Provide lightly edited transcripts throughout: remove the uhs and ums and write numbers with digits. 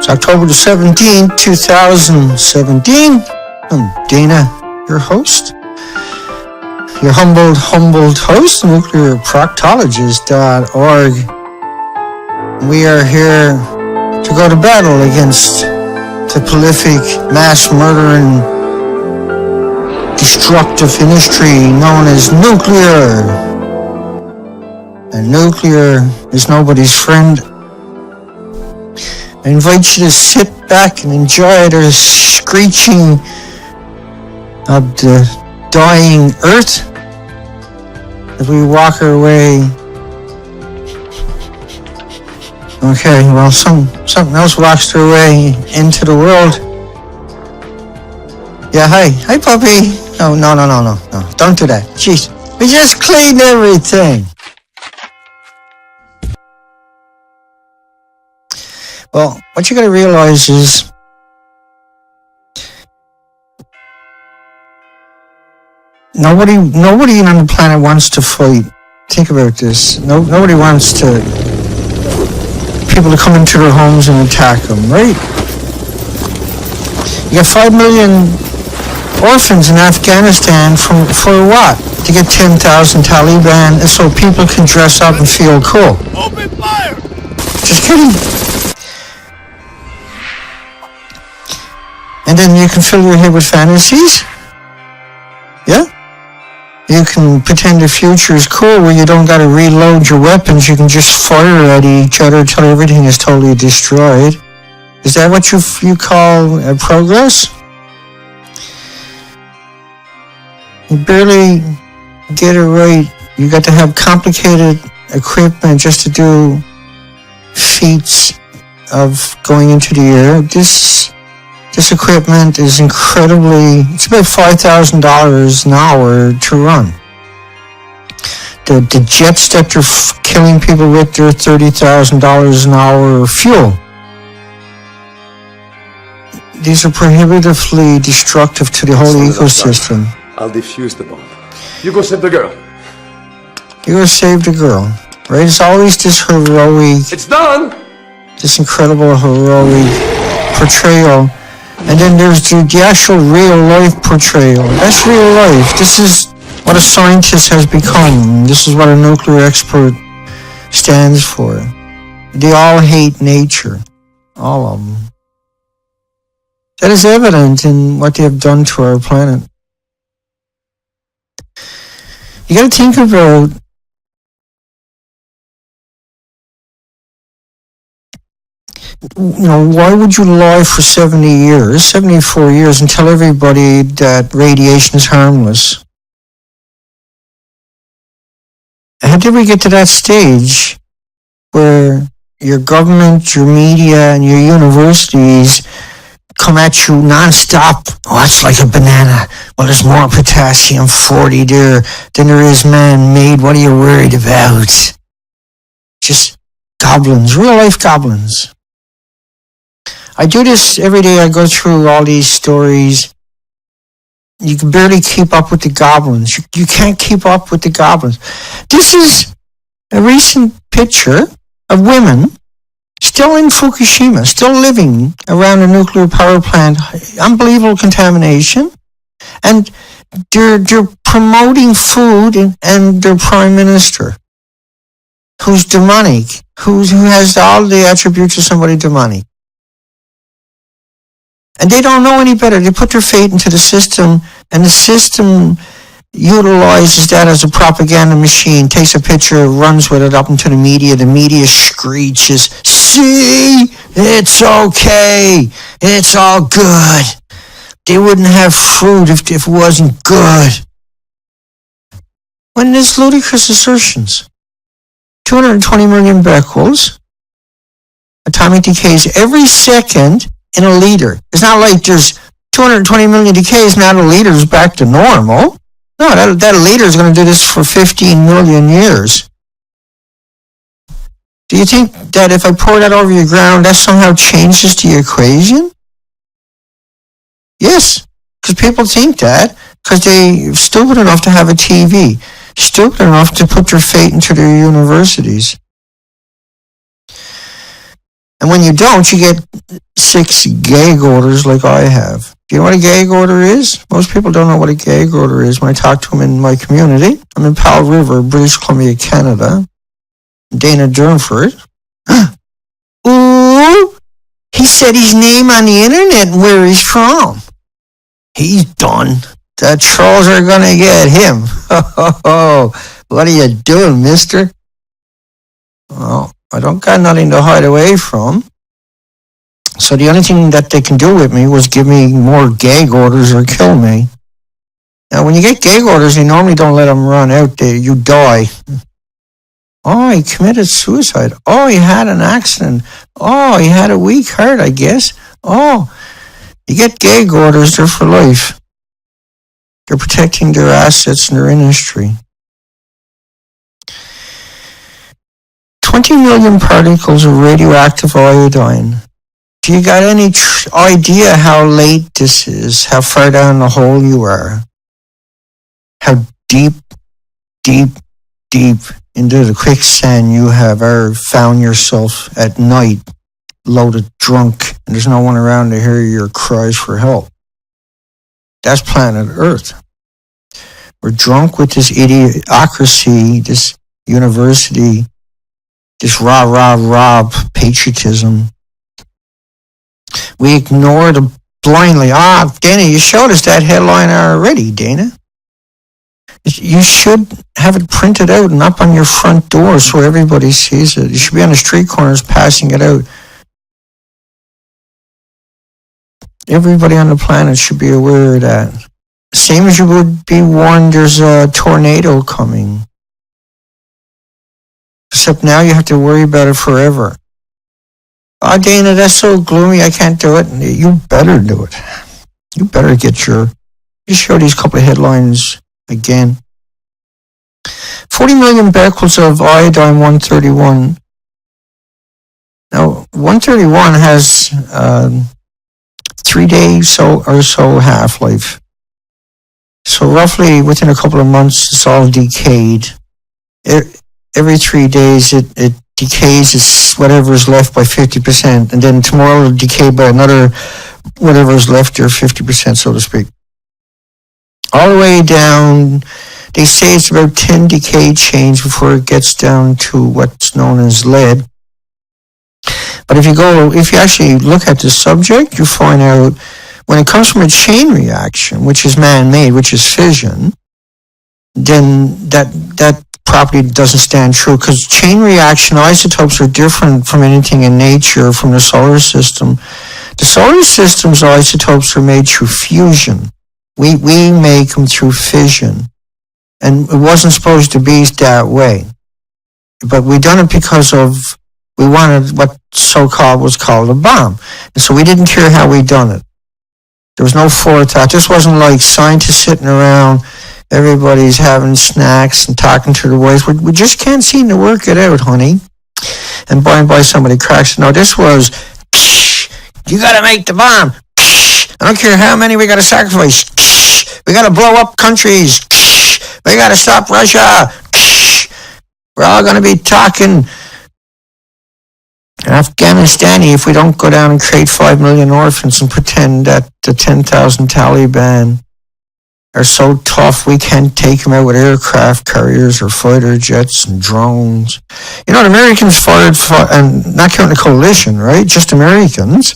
It's October the 17th, 2017. I'm Dana, your host. Your humbled host, nuclearproctologist.org. We are here to go to battle against the prolific, mass murdering, destructive industry known as nuclear. And nuclear is nobody's friend. I invite you to sit back and enjoy the screeching of the dying earth as we walk our way. Okay, well, something else walks their way into the world. Yeah, hi puppy. No, don't do that. Jeez, we just cleaned everything. Well, what you gotta realize is nobody on the planet wants to fight. Think about this. Nobody wants people to come into their homes and attack them, right? You got 5 million orphans in Afghanistan for what? To get 10,000 Taliban so people can dress up and feel cool. Open fire! Just kidding. And then you can fill your head with fantasies. Yeah? You can pretend the future is cool where you don't gotta reload your weapons. You can just fire at each other till everything is totally destroyed. Is that what you call progress? You barely get it right. You got to have complicated equipment just to do feats of going into the air. This equipment is it's about $5,000 an hour to run. The jets that they're killing people with, they're $30,000 an hour fuel. These are prohibitively destructive to the whole ecosystem. I'll defuse the bomb. You go save the girl. You go save the girl, right? It's always this heroic... It's done! This incredible heroic portrayal. And then there's the actual real-life portrayal. That's real life. This is what a scientist has become. This is what a nuclear expert stands for. They all hate nature. All of them. That is evident in what they have done to our planet. You gotta think about why would you lie for 74 years and tell everybody that radiation is harmless? How did we get to that stage where your government, your media, and your universities come at you non-stop? Oh, it's like a banana. Well, there's more potassium-40 there than there is man-made. What are you worried about? Just goblins, real-life goblins. I do this every day. I go through all these stories. You can barely keep up with the goblins. You can't keep up with the goblins. This is a recent picture of women still in Fukushima, still living around a nuclear power plant. Unbelievable contamination. And they're promoting food and their prime minister, who's demonic, who has all the attributes of somebody demonic. And they don't know any better. They put their fate into the system, and the system utilizes that as a propaganda machine, takes a picture, runs with it up into the media. The media screeches, "See, it's okay. It's all good. They wouldn't have fruit if it wasn't good." When there's ludicrous assertions. 220 million becquerels, atomic decays every second in a liter. It's not like there's 220 million decays, now the liter's back to normal. No, that liter is going to do this for 15 million years. Do you think that if I pour that over your ground, that somehow changes the equation? Yes, because people think that, because they're stupid enough to have a TV, stupid enough to put their fate into their universities. And when you don't, you get 6 gag orders like I have. Do you know what a gag order is? Most people don't know what a gag order is. When I talk to them in my community, I'm in Powell River, British Columbia, Canada. Dana Durnford. Ooh, he said his name on the internet and where he's from. He's done. The trolls are going to get him. What are you doing, mister? Well, I don't got nothing to hide away from. So the only thing that they can do with me was give me more gag orders or kill me. Now, when you get gag orders, they normally don't let them run out there. You die. Oh, he committed suicide. Oh, he had an accident. Oh, he had a weak heart, I guess. Oh, you get gag orders, they're for life. They're protecting their assets and their industry. 20 million particles of radioactive iodine. Do you got any idea how late this is? How far down the hole you are? How deep into the quicksand you have ever found yourself at night, loaded drunk, and there's no one around to hear your cries for help? That's planet Earth. We're drunk with this idiocracy, this university, this rah patriotism. We ignore it blindly. Dana, you showed us that headline already, Dana. You should have it printed out and up on your front door so everybody sees it. You should be on the street corners passing it out. Everybody on the planet should be aware of that. Same as you would be warned there's a tornado coming. Except now you have to worry about it forever. Oh, Dana, that's so gloomy, I can't do it. You better do it. You better get your... Just show these couple of headlines again. 40 million becquerels of iodine-131. Now, 131 has 3 days or so half-life. So roughly within a couple of months, it's all decayed. Every 3 days, it decays its whatever's left by 50%, and then tomorrow it'll decay by another whatever's left there, 50%, so to speak. All the way down, they say it's about 10 decay chains before it gets down to what's known as lead. But if you actually look at the subject, you find out when it comes from a chain reaction, which is man-made, which is fission, then that property doesn't stand true, because chain reaction isotopes are different from anything in nature, from the solar system. The solar system's isotopes are made through fusion. We make them through fission. And it wasn't supposed to be that way. But we done it because we wanted what was called a bomb. And so we didn't care how we done it. There was no forethought. This wasn't like scientists sitting around, everybody's having snacks and talking to their wives. We just can't seem to work it out, honey. And by and by somebody cracks. No, this was, you gotta make the bomb. I don't care how many we gotta sacrifice. We gotta blow up countries. We gotta stop Russia. We're all gonna be talking Afghanistani if we don't go down and create 5 million orphans and pretend that the 10,000 Taliban are so tough we can't take them out with aircraft carriers or fighter jets and drones. You know, the Americans fired, and not counting the coalition, right? Just Americans.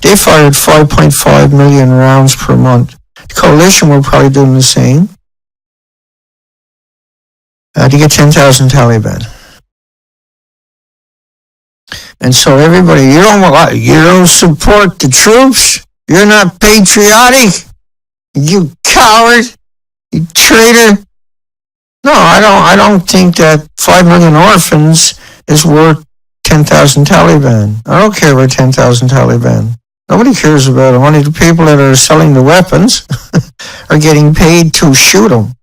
They fired 5.5 million rounds per month. The coalition were probably doing the same. To get 10,000 Taliban. And so everybody, you don't support the troops? You're not patriotic? You coward! You traitor! No, I don't think that 5 million orphans is worth 10,000 Taliban. I don't care about 10,000 Taliban. Nobody cares about them. Only the people that are selling the weapons are getting paid to shoot them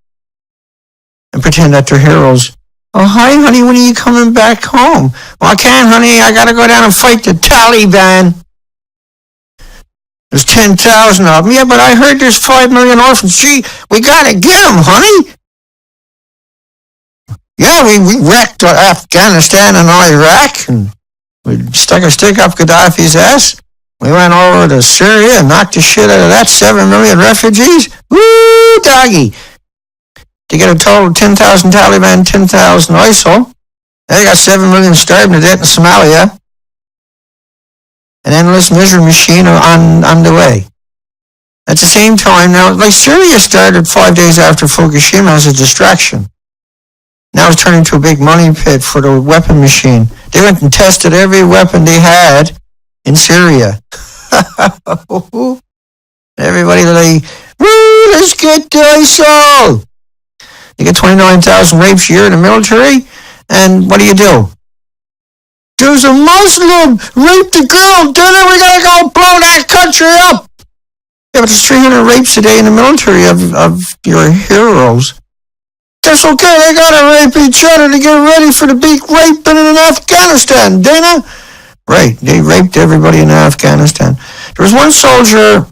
and pretend that they're heroes. Oh, hi, honey, when are you coming back home? Well, I can't, honey. I got to go down and fight the Taliban. There's 10,000 of them. Yeah, but I heard there's 5 million orphans. Gee, we got to get them, honey. Yeah, we wrecked Afghanistan and Iraq, and We stuck a stick up Gaddafi's ass. We went over to Syria and knocked the shit out of that 7 million refugees. Woo, doggy. To get a total of 10,000 Taliban, 10,000 ISIL. They got 7 million starving to death in Somalia. An endless misery machine on the way. At the same time, now, like Syria started 5 days after Fukushima as a distraction. Now it's turning into a big money pit for the weapon machine. They went and tested every weapon they had in Syria. Everybody like, woo, let's get the ISIL. You get 29,000 rapes a year in the military, and what do? There's a Muslim raped a girl, dinner, we gotta go blow that country up. Yeah, but there's 300 rapes a day in the military of your heroes. That's okay, they gotta rape each other to get ready for the big raping in Afghanistan, Dana. Right, they raped everybody in Afghanistan. There was one soldier,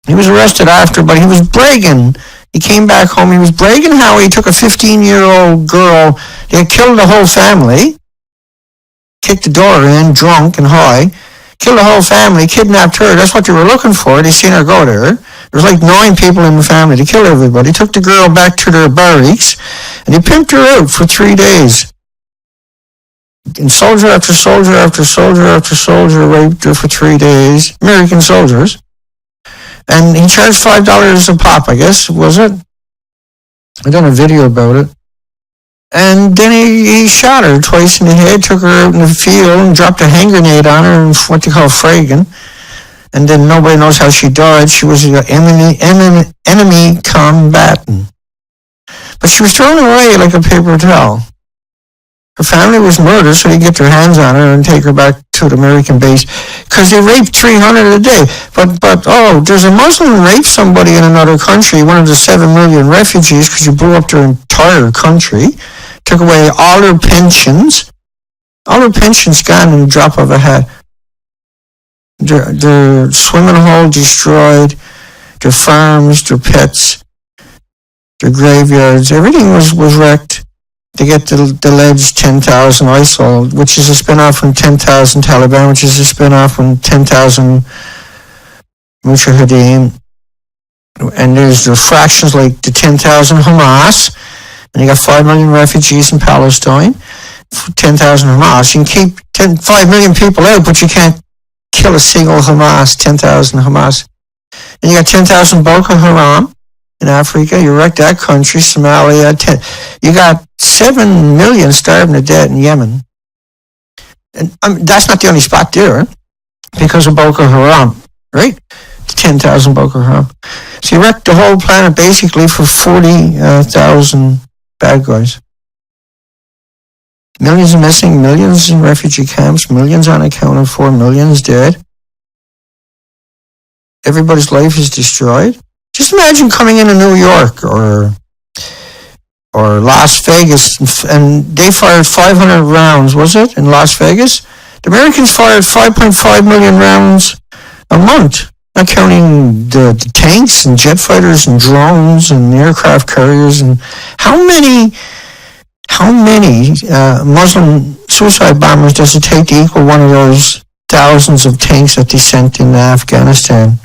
he was arrested after, but he was bragging. He came back home, he was bragging how he took a 15-year-old girl, they had killed the whole family, kicked the door in, drunk and high, killed the whole family, kidnapped her. That's what they were looking for. They seen her go there. There was like 9 people in the family. They killed everybody. Took the girl back to their barracks, and they pimped her out for 3 days. And soldier after soldier after soldier after soldier raped her for 3 days. American soldiers. And he charged $5 a pop, I guess, was it? I done a video about it. And then he shot her twice in the head, took her out in the field and dropped a hand grenade on her and what they call fragging. And then nobody knows how she died. She was an enemy combatant. But she was thrown away like a paper towel. Her family was murdered, so they get their hands on her and take her back to the American base. Because they raped 300 a day. But there's a Muslim raped somebody in another country, one of the 7 million refugees, because you blew up their entire country. Took away all their pensions. All their pensions gone in the drop of a hat. Their swimming hole destroyed. Their farms, their pets, their graveyards. Everything was wrecked. They get the alleged 10,000 ISIL, which is a spin-off from 10,000 Taliban, which is a spin-off from 10,000 Mujahideen. And there's the fractions like the 10,000 Hamas. And you got 5 million refugees in Palestine, 10,000 Hamas. You can keep 5 million people out, but you can't kill a single Hamas, 10,000 Hamas. And you got 10,000 Boko Haram in Africa. You wrecked that country, Somalia. You got 7 million starving to death in Yemen. And that's not the only spot there, because of Boko Haram, right? 10,000 Boko Haram. So you wrecked the whole planet basically for 40,000 bad guys. Millions are missing, millions in refugee camps, millions unaccounted for, millions dead. Everybody's life is destroyed. Just imagine coming into New York or Las Vegas, and they fired 500 rounds, was it, in Las Vegas? The Americans fired 5.5 million rounds a month, not counting the tanks and jet fighters and drones and aircraft carriers. And how many Muslim suicide bombers does it take to equal one of those thousands of tanks that they sent in Afghanistan?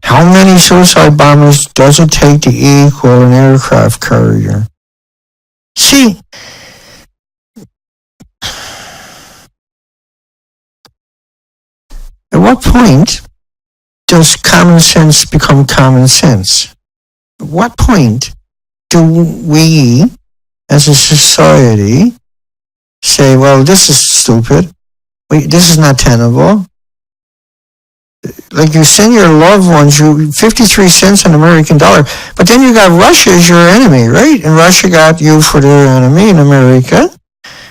How many suicide bombers does it take to equal an aircraft carrier? See, at what point does common sense become common sense? At what point do we, as a society, say, well, this is stupid, this is not tenable? Like you send your loved ones, 53 cents on American dollar, but then you got Russia as your enemy, right? And Russia got you for their enemy in America.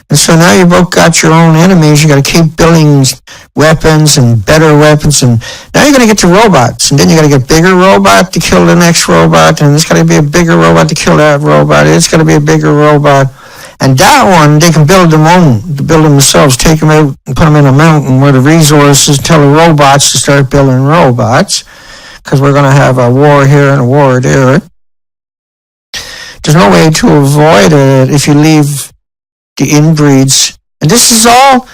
And so now you both got your own enemies. You got to keep building weapons and better weapons. And now you're going to get to robots. And then you got to get bigger robot to kill the next robot. And there's got to be a bigger robot to kill that robot. It's got to be a bigger robot. And that one, they can build themselves, take them out and put them in a mountain where the resources tell the robots to start building robots, because we're going to have a war here and a war there. There's no way to avoid it if you leave the inbreeds And this is all,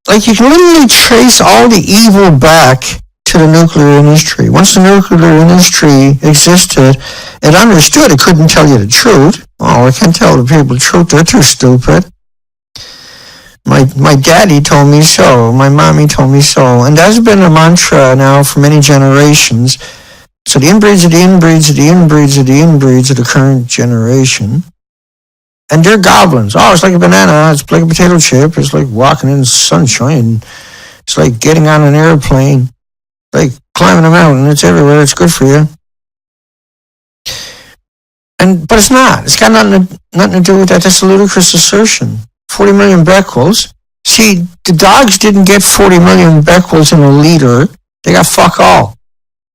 like, you can literally trace all the evil back to the nuclear industry. Once the nuclear industry existed, it understood it couldn't tell you the truth. Oh, I can't tell the people the truth. They're too stupid. My daddy told me so. My mommy told me so. And that's been a mantra now for many generations. So the inbreeds of the inbreeds of the inbreeds of the inbreeds of the current generation. And they're goblins. Oh, it's like a banana. It's like a potato chip. It's like walking in the sunshine. It's like getting on an airplane. Like climbing a mountain. It's everywhere. It's good for you. But it's not. It's got nothing to do with that. That's a ludicrous assertion. 40 million becquerels. See, the dogs didn't get 40 million becquerels in a liter. They got fuck all.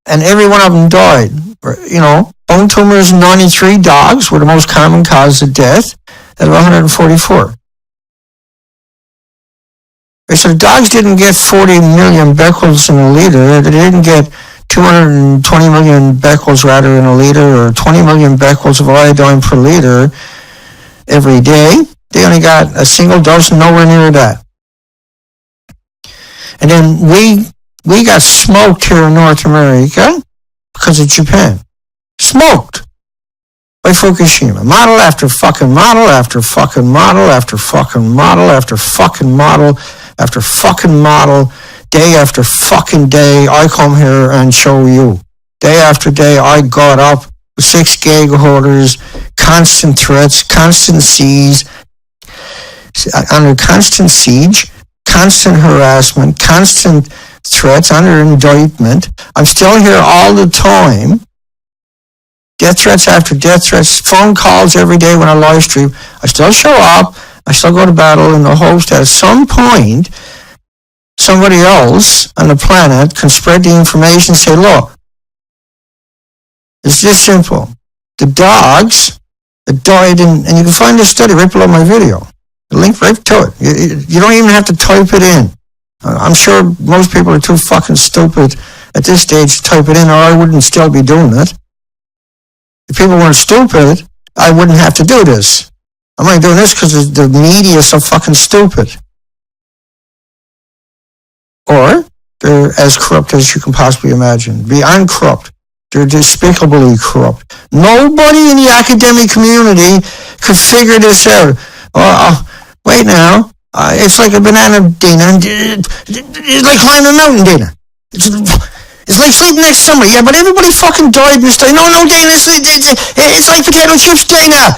And every one of them died. You know, bone tumors in 93 dogs were the most common cause of death out of 144. So the dogs didn't get 40 million becquerels in a liter. They didn't get 220 million becquerels rather in a liter, or 20 million becquerels of iodine per liter every day. They only got a single dose, nowhere near that. And then we got smoked here in North America because of Japan. Smoked by Fukushima. Model after fucking model after fucking model after fucking model after fucking model after fucking model. Day after fucking day, I come here and show you. Day after day, I got up with 6 gigaholders, constant threats, constant siege, under constant siege, constant harassment, constant threats, under indictment. I'm still here all the time. Death threats after death threats, phone calls every day when I live stream. I still show up. I still go to battle in the hopes that at some point, somebody else on the planet can spread the information and say, look, it's this simple. The dogs that died and you can find this study right below my video. The link right to it. You don't even have to type it in. I'm sure most people are too fucking stupid at this stage to type it in, or I wouldn't still be doing it. If people weren't stupid, I wouldn't have to do this. I'm only doing this because the media is so fucking stupid. Or they're as corrupt as you can possibly imagine. Beyond corrupt. They're despicably corrupt. Nobody in the academic community could figure this out. Wait now. It's like a banana, Dana. It's like climbing a mountain, Dana. It's like sleeping next to somebody. Yeah, but everybody fucking died in this day. No, Dana. It's like potato chips, Dana.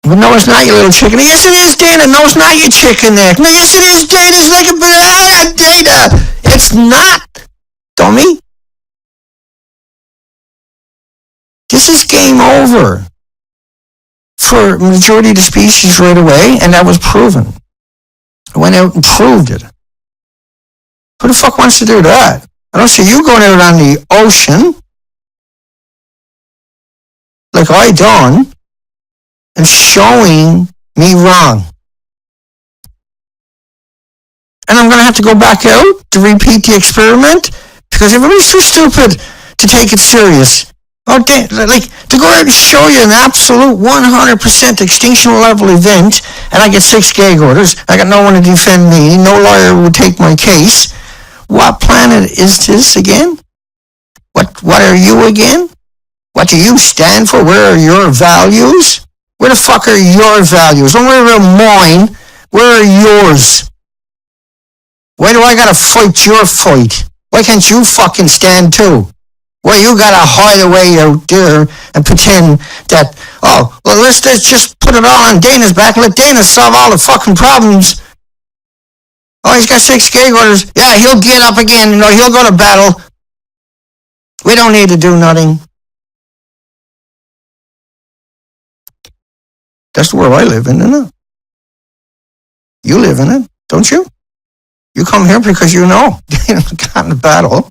But no, it's not, you little chicken. Yes, it is, Dana. No, it's not, you chicken neck. No, yes, it is, Dana. It's like a banana, Dana. It's not, dummy. This is game over for majority of the species right away, and that was proven. I went out and proved it. Who the fuck wants to do that? I don't see you going out on the ocean like I done and showing me wrong. And I'm going to have to go back out to repeat the experiment because everybody's too stupid to take it serious. Oh, like, to go out and show you an absolute 100% extinction level event, and I get 6 gag orders, I got no one to defend me, no lawyer would take my case. What planet is this again? What are you again? What do you stand for? Where are your values? Where the fuck are your values? Don't worry about mine. Where are yours? Why do I gotta fight your fight? Why can't you fucking stand too? Well, you gotta hide away out there and pretend that, let's just put it all on Dana's back. Let Dana solve all the fucking problems. Oh, he's got 6 gag orders. Yeah, he'll get up again. He'll go to battle. We don't need to do nothing. That's the world I live in, isn't it? You live in it, don't you? You come here because you know Dana got in a battle.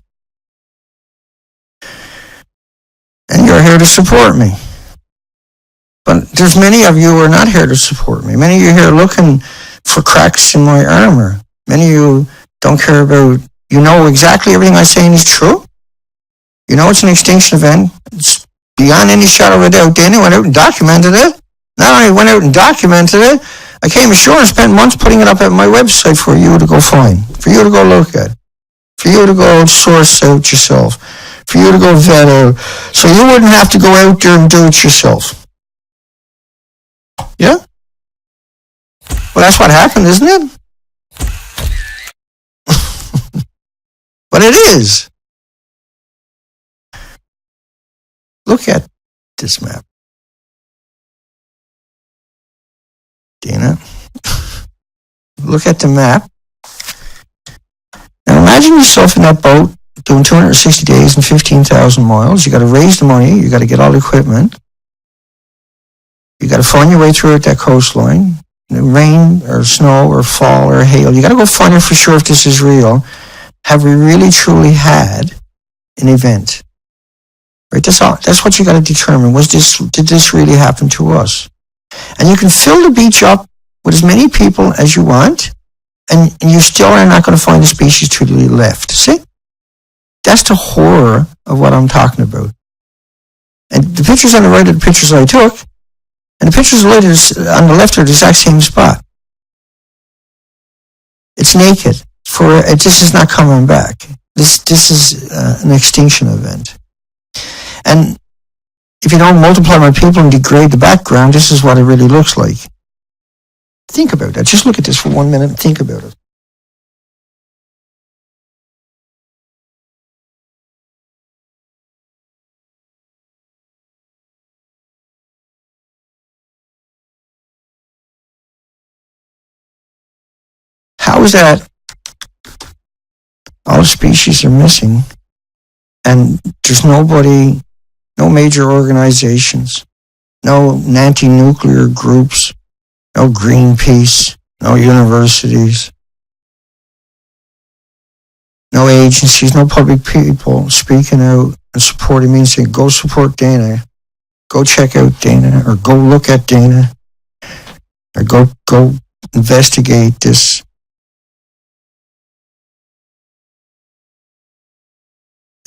And you're here to support me. But there's many of you who are not here to support me. Many of you here looking for cracks in my armor. Many of you don't care about, you know exactly everything I'm saying is true. You know it's an extinction event. It's beyond any shadow of a doubt. Dana went out and documented it. Not only went out and documented it, I came ashore and spent months putting it up at my website for you to go find, for you to go look at, for you to go source out yourself, for you to go vet out, so you wouldn't have to go out there and do it yourself. Yeah? Well, that's what happened, isn't it? But it is. Look at this map. Dana. Look at the map. Now imagine yourself in that boat doing 260 days and 15,000 miles. You got to raise the money. You got to get all the equipment. You got to find your way through that coastline. Rain or snow or fall or hail. You got to go find it for sure if this is real. Have we really truly had an event? Right? That's what you got to determine. Did this really happen to us? And you can fill the beach up with as many people as you want, and you still are not going to find a species to the left. See? That's the horror of what I'm talking about. And the pictures on the right are the pictures I took, and the pictures on the left are the exact same spot. It's naked. This is not coming back. This is an extinction event. And if you don't multiply my people and degrade the background, this is what it really looks like. Think about that. Just look at this for 1 minute and think about it. How is that all species are missing and there's nobody, no major organizations, no anti-nuclear groups, no Greenpeace, no universities, no agencies, no public people speaking out and supporting me and saying, go support Dana, go check out Dana, or go look at Dana, or go investigate this.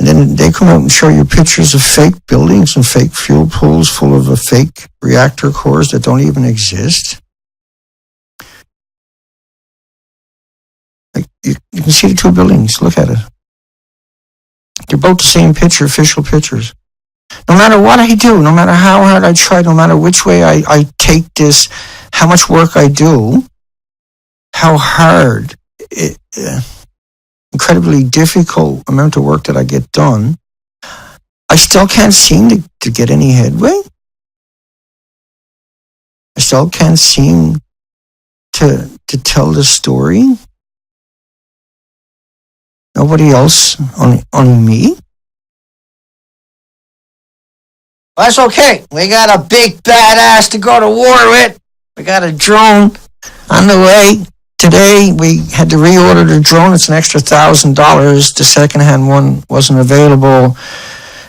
And then they come out and show you pictures of fake buildings and fake fuel pools full of fake reactor cores that don't even exist. Like you can see the two buildings. Look at it. They're both the same picture, official pictures. No matter what I do, no matter how hard I try, no matter which way I take this, how much work I do, how hard incredibly difficult amount of work that I get done, I still can't seem to get any headway. I still can't seem to tell the story. Nobody else, only me. Well, that's okay. We got a big badass to go to war with. We got a drone on the way. Today, we had to reorder the drone. It's an extra $1,000. The secondhand one wasn't available.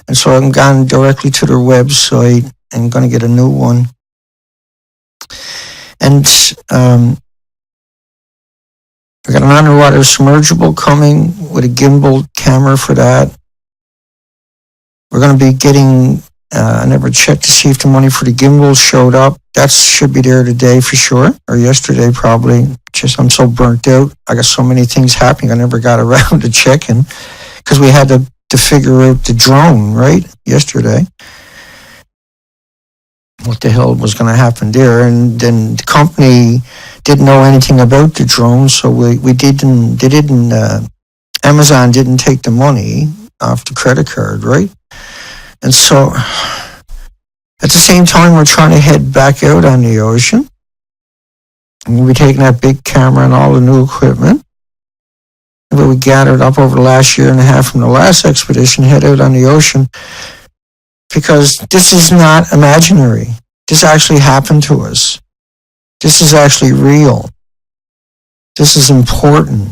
And so I'm gone directly to their website and going to get a new one. And we got an underwater submergible coming with a gimbal camera for that. We're going to be getting, I never checked to see if the money for the gimbal showed up. That should be there today for sure, or yesterday probably. Just I'm so burnt out. I got so many things happening. I never got around to checking because we had to figure out the drone, right? Yesterday. What the hell was going to happen there? And then the company didn't know anything about the drone, so Amazon didn't take the money off the credit card, right? And so at the same time, we're trying to head back out on the ocean. And we'll be taking that big camera and all the new equipment that we gathered up over the last year and a half from the last expedition, head out on the ocean. Because this is not imaginary. This actually happened to us. This is actually real. This is important.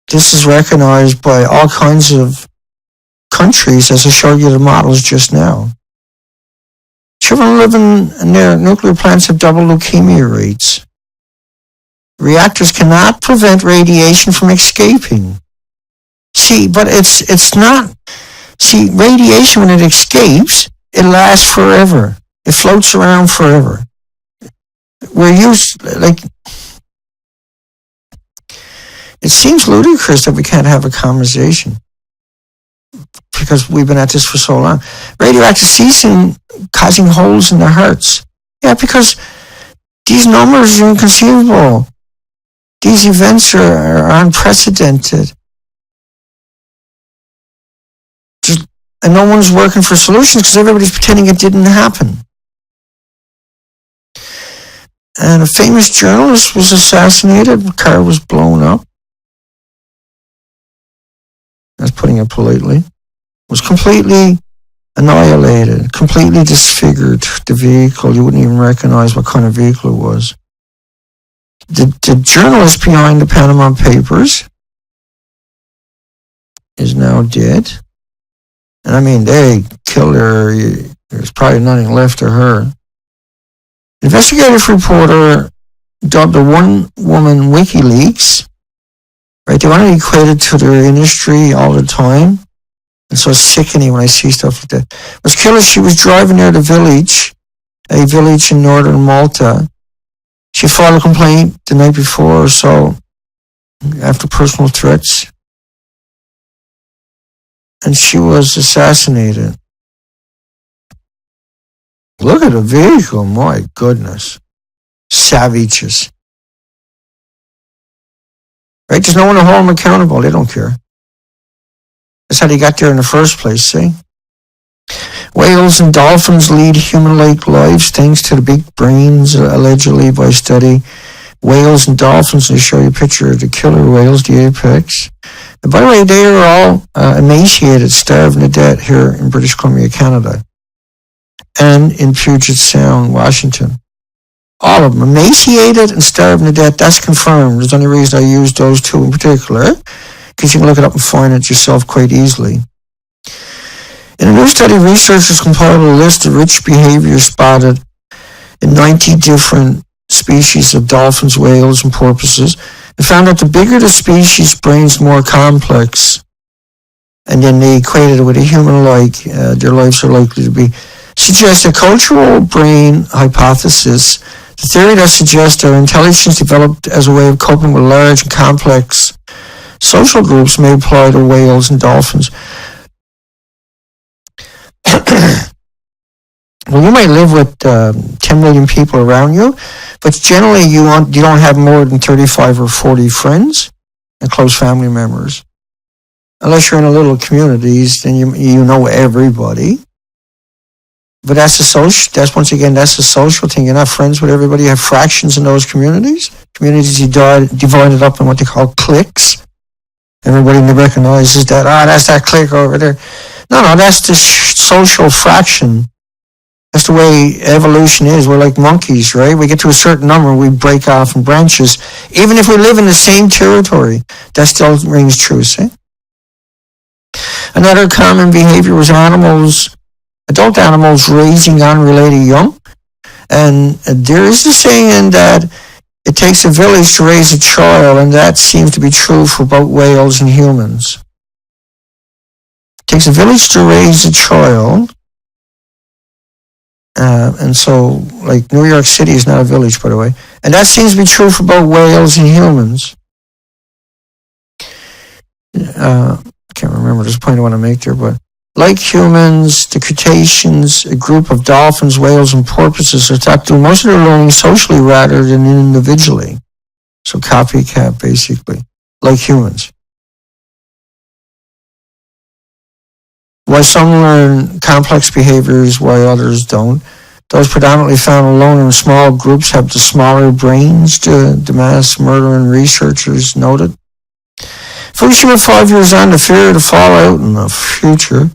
This is recognized by all kinds of countries, as I showed you the models just now. Children living near nuclear plants have double leukemia rates. Reactors cannot prevent radiation from escaping. See, but it's not. See, radiation, when it escapes, it lasts forever. It floats around forever. We're used, like, it seems ludicrous that we can't have a conversation because we've been at this for so long. Radioactive cesium causing holes in their hearts. Yeah, because these numbers are inconceivable. These events are unprecedented. And no one's working for solutions because everybody's pretending it didn't happen. And a famous journalist was assassinated. The car was blown up. That's putting it politely. Was completely annihilated, completely disfigured. The vehicle, you wouldn't even recognize what kind of vehicle it was. The journalist behind the Panama Papers is now dead. And I mean, they killed her. There's probably nothing left of her. Investigative reporter dubbed the one-woman WikiLeaks. Right, they want to equate it to their industry all the time. It's so sickening when I see stuff like that. Was killed. She was driving near the village, a village in northern Malta. She filed a complaint the night before or so after personal threats. And she was assassinated. Look at the vehicle, my goodness. Savages. Right? There's no one to hold them accountable. They don't care. That's how they got there in the first place, see? Whales and dolphins lead human-like lives thanks to the big brains, allegedly, by study. Whales and dolphins, they show you a picture of the killer whales, the apex. And by the way, they are all emaciated, starving to death here in British Columbia, Canada. And in Puget Sound, Washington. All of them, emaciated and starving to death, that's confirmed. There's the only reason I use those two in particular, because you can look it up and find it yourself quite easily. In a new study, researchers compiled a list of rich behaviors spotted in 90 different species of dolphins, whales, and porpoises, and found that the bigger the species, brains more complex. And then they equated it with a human-like, their lives are likely to be. Suggests a cultural brain hypothesis, the theory that suggests our intelligence developed as a way of coping with large and complex social groups may apply to whales and dolphins. Well, you might live with 10 million people around you, but generally you don't have more than 35 or 40 friends and close family members. Unless you're in a little communities, then you know everybody. But that's a social thing. You're not friends with everybody. You have fractions in those communities. Communities you divided up in what they call cliques. Everybody recognizes that, that's that clique over there. No, that's the social fraction. That's the way evolution is. We're like monkeys, right? We get to a certain number, we break off in branches. Even if we live in the same territory, that still rings true, see? Another common behavior was adult animals raising unrelated young. And there is a saying that it takes a village to raise a child, and that seems to be true for both whales and humans. It takes a village to raise a child. And so, like, New York City is not a village, by the way. And that seems to be true for both whales and humans. I can't remember, there's a point I want to make there, but like humans, the crustaceans, a group of dolphins, whales, and porpoises are thought to do most of their learning socially rather than individually. So copycat, basically, like humans. Why some learn complex behaviors, why others don't. Those predominantly found alone in small groups have the smaller brains, the mass murdering researchers noted. Fukushima 5 years on, the fear of the fallout in the future.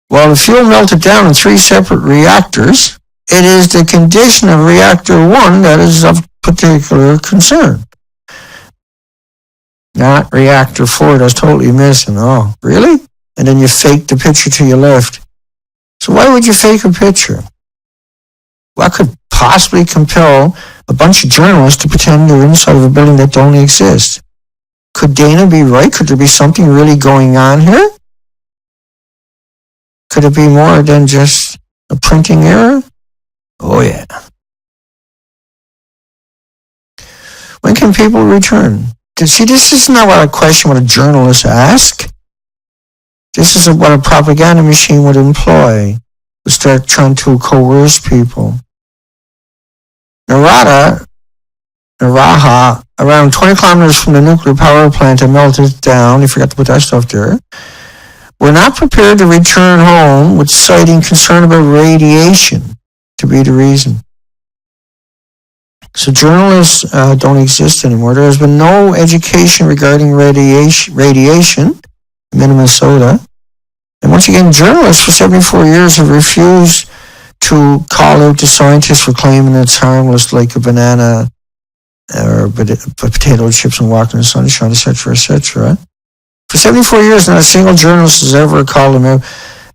While the fuel melted down in 3 separate reactors, it is the condition of reactor 1 that is of particular concern. Not reactor 4, that's totally missing. Oh, really? And then you fake the picture to your left. So why would you fake a picture? What could possibly compel a bunch of journalists to pretend they're inside of a building that don't exist? Could Dana be right? Could there be something really going on here? Could it be more than just a printing error? Oh, yeah. When can people return? See, this is not what a question what a journalist asks. This is what a propaganda machine would employ. Would start trying to coerce people. Naraha, around 20 kilometers from the nuclear power plant that melted down, they forgot to put that stuff there, were not prepared to return home, with citing concern about radiation to be the reason. So journalists don't exist anymore. There has been no education regarding radiation in Minnesota. And once again, journalists for 74 years have refused to call out the scientists for claiming it's harmless, like a banana or potato chips and walking in the sunshine, etc., etc. For 74 years, not a single journalist has ever called them out.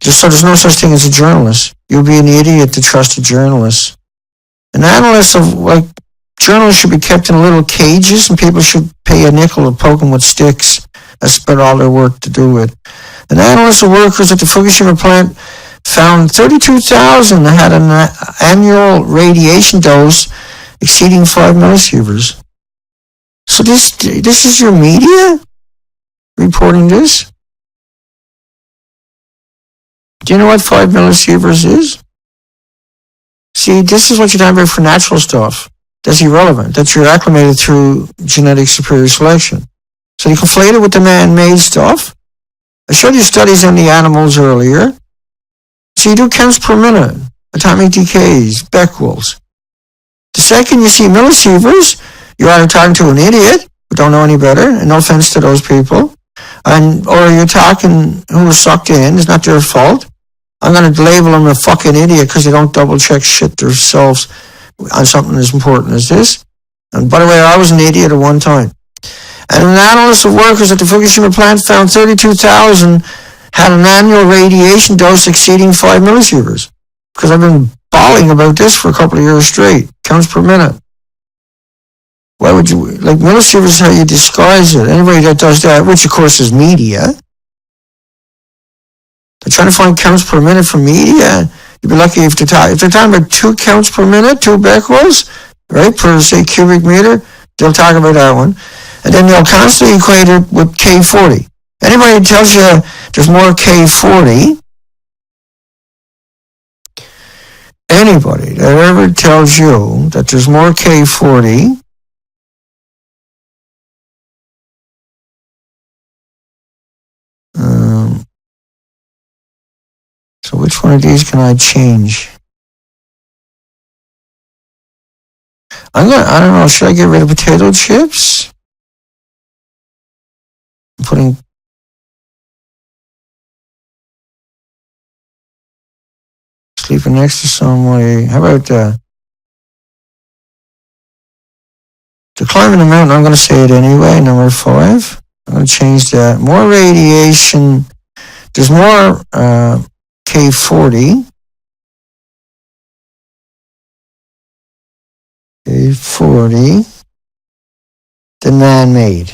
So there's no such thing as a journalist. You'll be an idiot to trust a journalist. An analyst of, journalists should be kept in little cages, and people should pay a nickel to poke them with sticks. That's about all their work to do with. An analyst of workers at the Fukushima plant found 32,000 that had an annual radiation dose exceeding 5 millisieverts. So this is your media reporting this? Do you know what 5 millisieverts is? See, this is what you're talking about for natural stuff. That's irrelevant. That you're acclimated through genetic superior selection. So you conflate it with the man-made stuff. I showed you studies on the animals earlier. So you do counts per minute, atomic decays, becquerels. The second you see millisieverts, you're either talking to an idiot who don't know any better, and no offense to those people, or you're talking who was sucked in. It's not their fault. I'm going to label them a fucking idiot because they don't double-check shit themselves on something as important as this. And by the way, I was an idiot at one time. And an analyst of workers at the Fukushima plant found 32,000 had an annual radiation dose exceeding 5 millisieverts. Because I've been bawling about this for a couple of years straight. Counts per minute. Why would you, millisieverts is how you disguise it. Anybody that does that, which of course is media, they're trying to find counts per minute from media. You'd be lucky if they're talking about 2 counts per minute, 2 becquerels, right, per, say, cubic meter, they'll talk about that one. And then they'll constantly equate it with K40. Anybody that tells you there's more K40, anybody that ever tells you that there's more K40, so which one of these can I change? I don't know, should I get rid of potato chips? I'm putting sleeping next to somebody. How about to climbing the mountain? I'm going to say it anyway. Number 5. I'm going to change that. More radiation. There's more K40. K40 than man-made.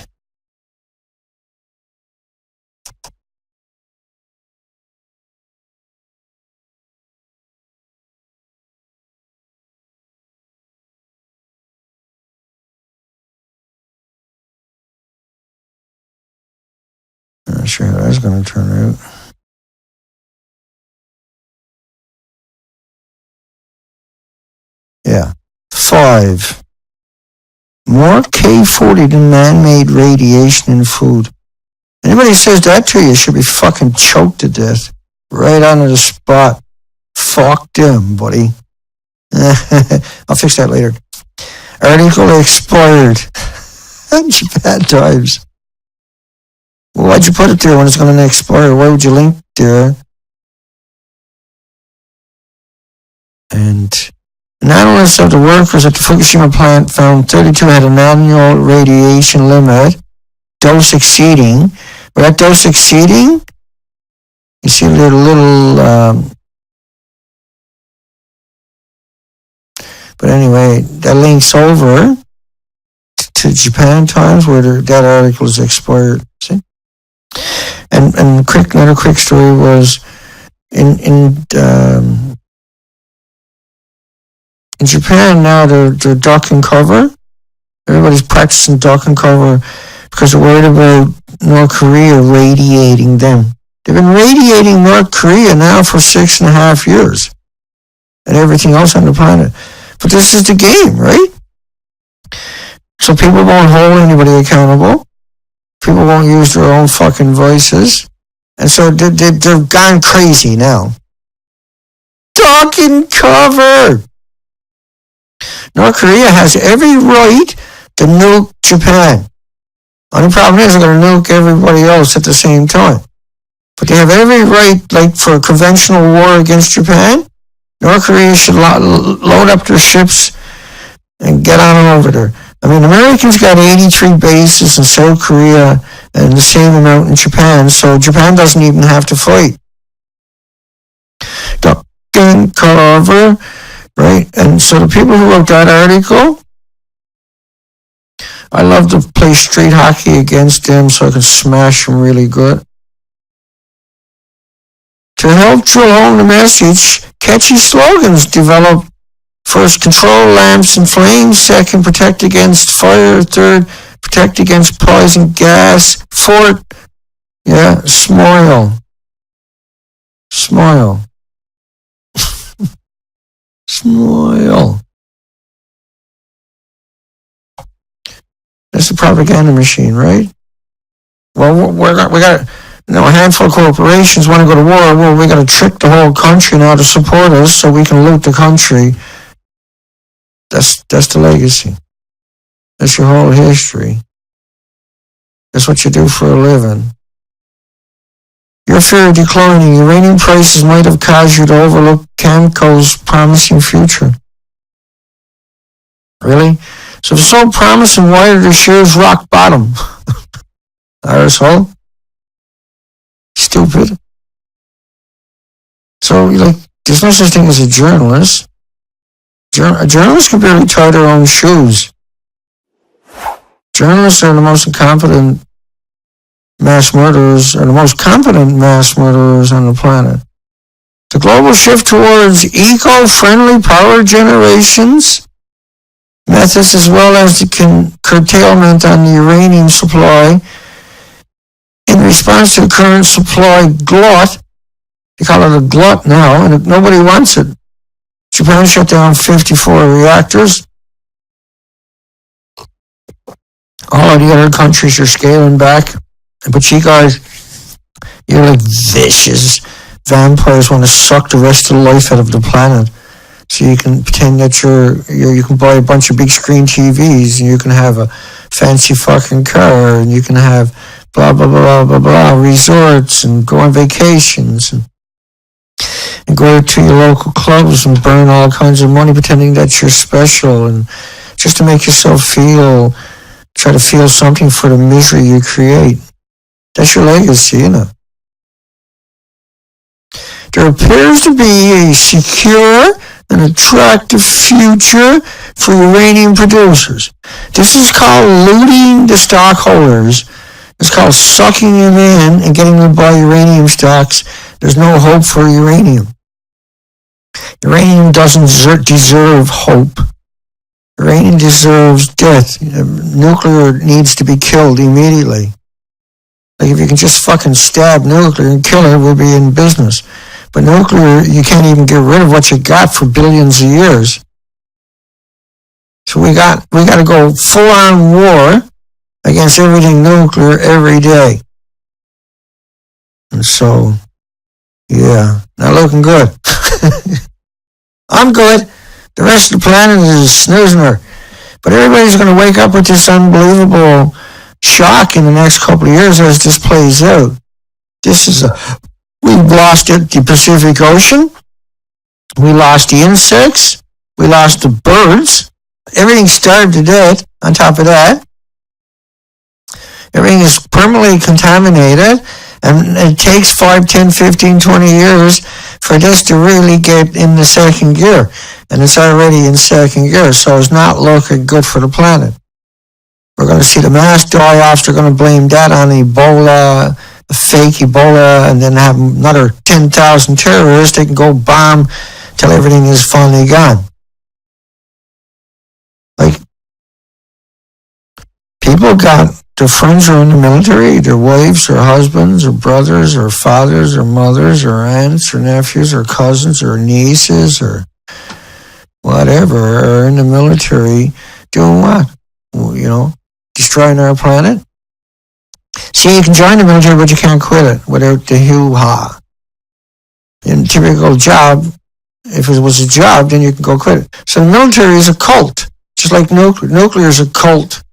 Not sure how that's going to turn out. Yeah. 5. More K40 than man-made radiation in food. Anybody says that to you should be fucking choked to death. Right on the spot. Fuck them, buddy. I'll fix that later. Article expired. Japan Times. Well, why'd you put it there when it's going to expire? Why would you link there? And an analyst of the workers at the Fukushima plant found 32 had an annual radiation limit, dose exceeding. But that dose exceeding, you see the little, but anyway, that links over to Japan Times where that article is expired. See? And another quick story was in Japan now, they're duck and cover. Everybody's practicing duck and cover because they're worried about North Korea radiating them. They've been radiating North Korea now for 6.5 years and everything else on the planet. But this is the game, right? So people won't hold anybody accountable. People won't use their own fucking voices. And so they've gone crazy now. Duck and cover! North Korea has every right to nuke Japan. Only problem is they're going to nuke everybody else at the same time. But they have every right, like for a conventional war against Japan, North Korea should load up their ships and get on over there. I mean, Americans got 83 bases in South Korea and the same amount in Japan, so Japan doesn't even have to fight. Duck and cover, right? And so the people who wrote that article, I love to play street hockey against them so I can smash them really good. To help drill home the message, catchy slogans develop. First, control lamps and flames. Second, protect against fire. Third, protect against poison gas. Fourth, smile. Smile. Smile. That's the propaganda machine, right? Well, we got a handful of corporations want to go to war. Well, we got to trick the whole country now to support us so we can loot the country. That's the legacy. That's your whole history. That's what you do for a living. Your fear of declining uranium prices might have caused you to overlook Cameco's promising future. Really? So if it's so promising, why are the shares rock bottom? Arsehole. Stupid. So, there's no such thing as a journalist. A journalist can barely tie their own shoes. Journalists are the most incompetent mass murderers, or the most competent mass murderers on the planet. The global shift towards eco-friendly power generations methods, as well as the curtailment on the uranium supply, in response to the current supply glut. They call it a glut now, and nobody wants it. Japan shut down 54 reactors. All of the other countries are scaling back. But you guys, you're like vicious vampires, want to suck the rest of the life out of the planet. So you can pretend that you can buy a bunch of big screen TVs, and you can have a fancy fucking car, and you can have blah, blah, blah, blah, blah, resorts, and go on vacations, and go to your local clubs and burn all kinds of money pretending that you're special, and just to make yourself try to feel something for the misery you create. That's your legacy, isn't it? There appears to be a secure and attractive future for uranium producers. This is called looting the stockholders. It's called sucking them in and getting them to buy uranium stocks. There's no hope for uranium. Uranium doesn't deserve hope. Uranium deserves death. Nuclear needs to be killed immediately. If you can just fucking stab nuclear and kill it, we'll be in business. But nuclear, you can't even get rid of what you got for billions of years. So we got to go full-on war against everything nuclear every day. And so, not looking good. I'm good. The rest of the planet is snoozing her. But everybody's going to wake up with this unbelievable shock in the next couple of years as this plays out. We've lost the Pacific Ocean. We lost the insects. We lost the birds. Everything starved to death on top of that. Everything is permanently contaminated, and it takes 5, 10, 15, 20 years for this to really get in the second gear. And it's already in second gear, so it's not looking good for the planet. We're going to see the mass die-offs. They're going to blame that on Ebola, a fake Ebola and then have another 10,000 terrorists, they can go bomb till everything is finally gone. Like, people got their friends are in the military, their wives or husbands or brothers or fathers or mothers or aunts or nephews or cousins or nieces or whatever are in the military doing what? You know, destroying our planet? See, you can join the military, but you can't quit it without the hoo-ha. In a typical job, if it was a job, then you can go quit it. So the military is a cult, just like nuclear. Nuclear is a cult.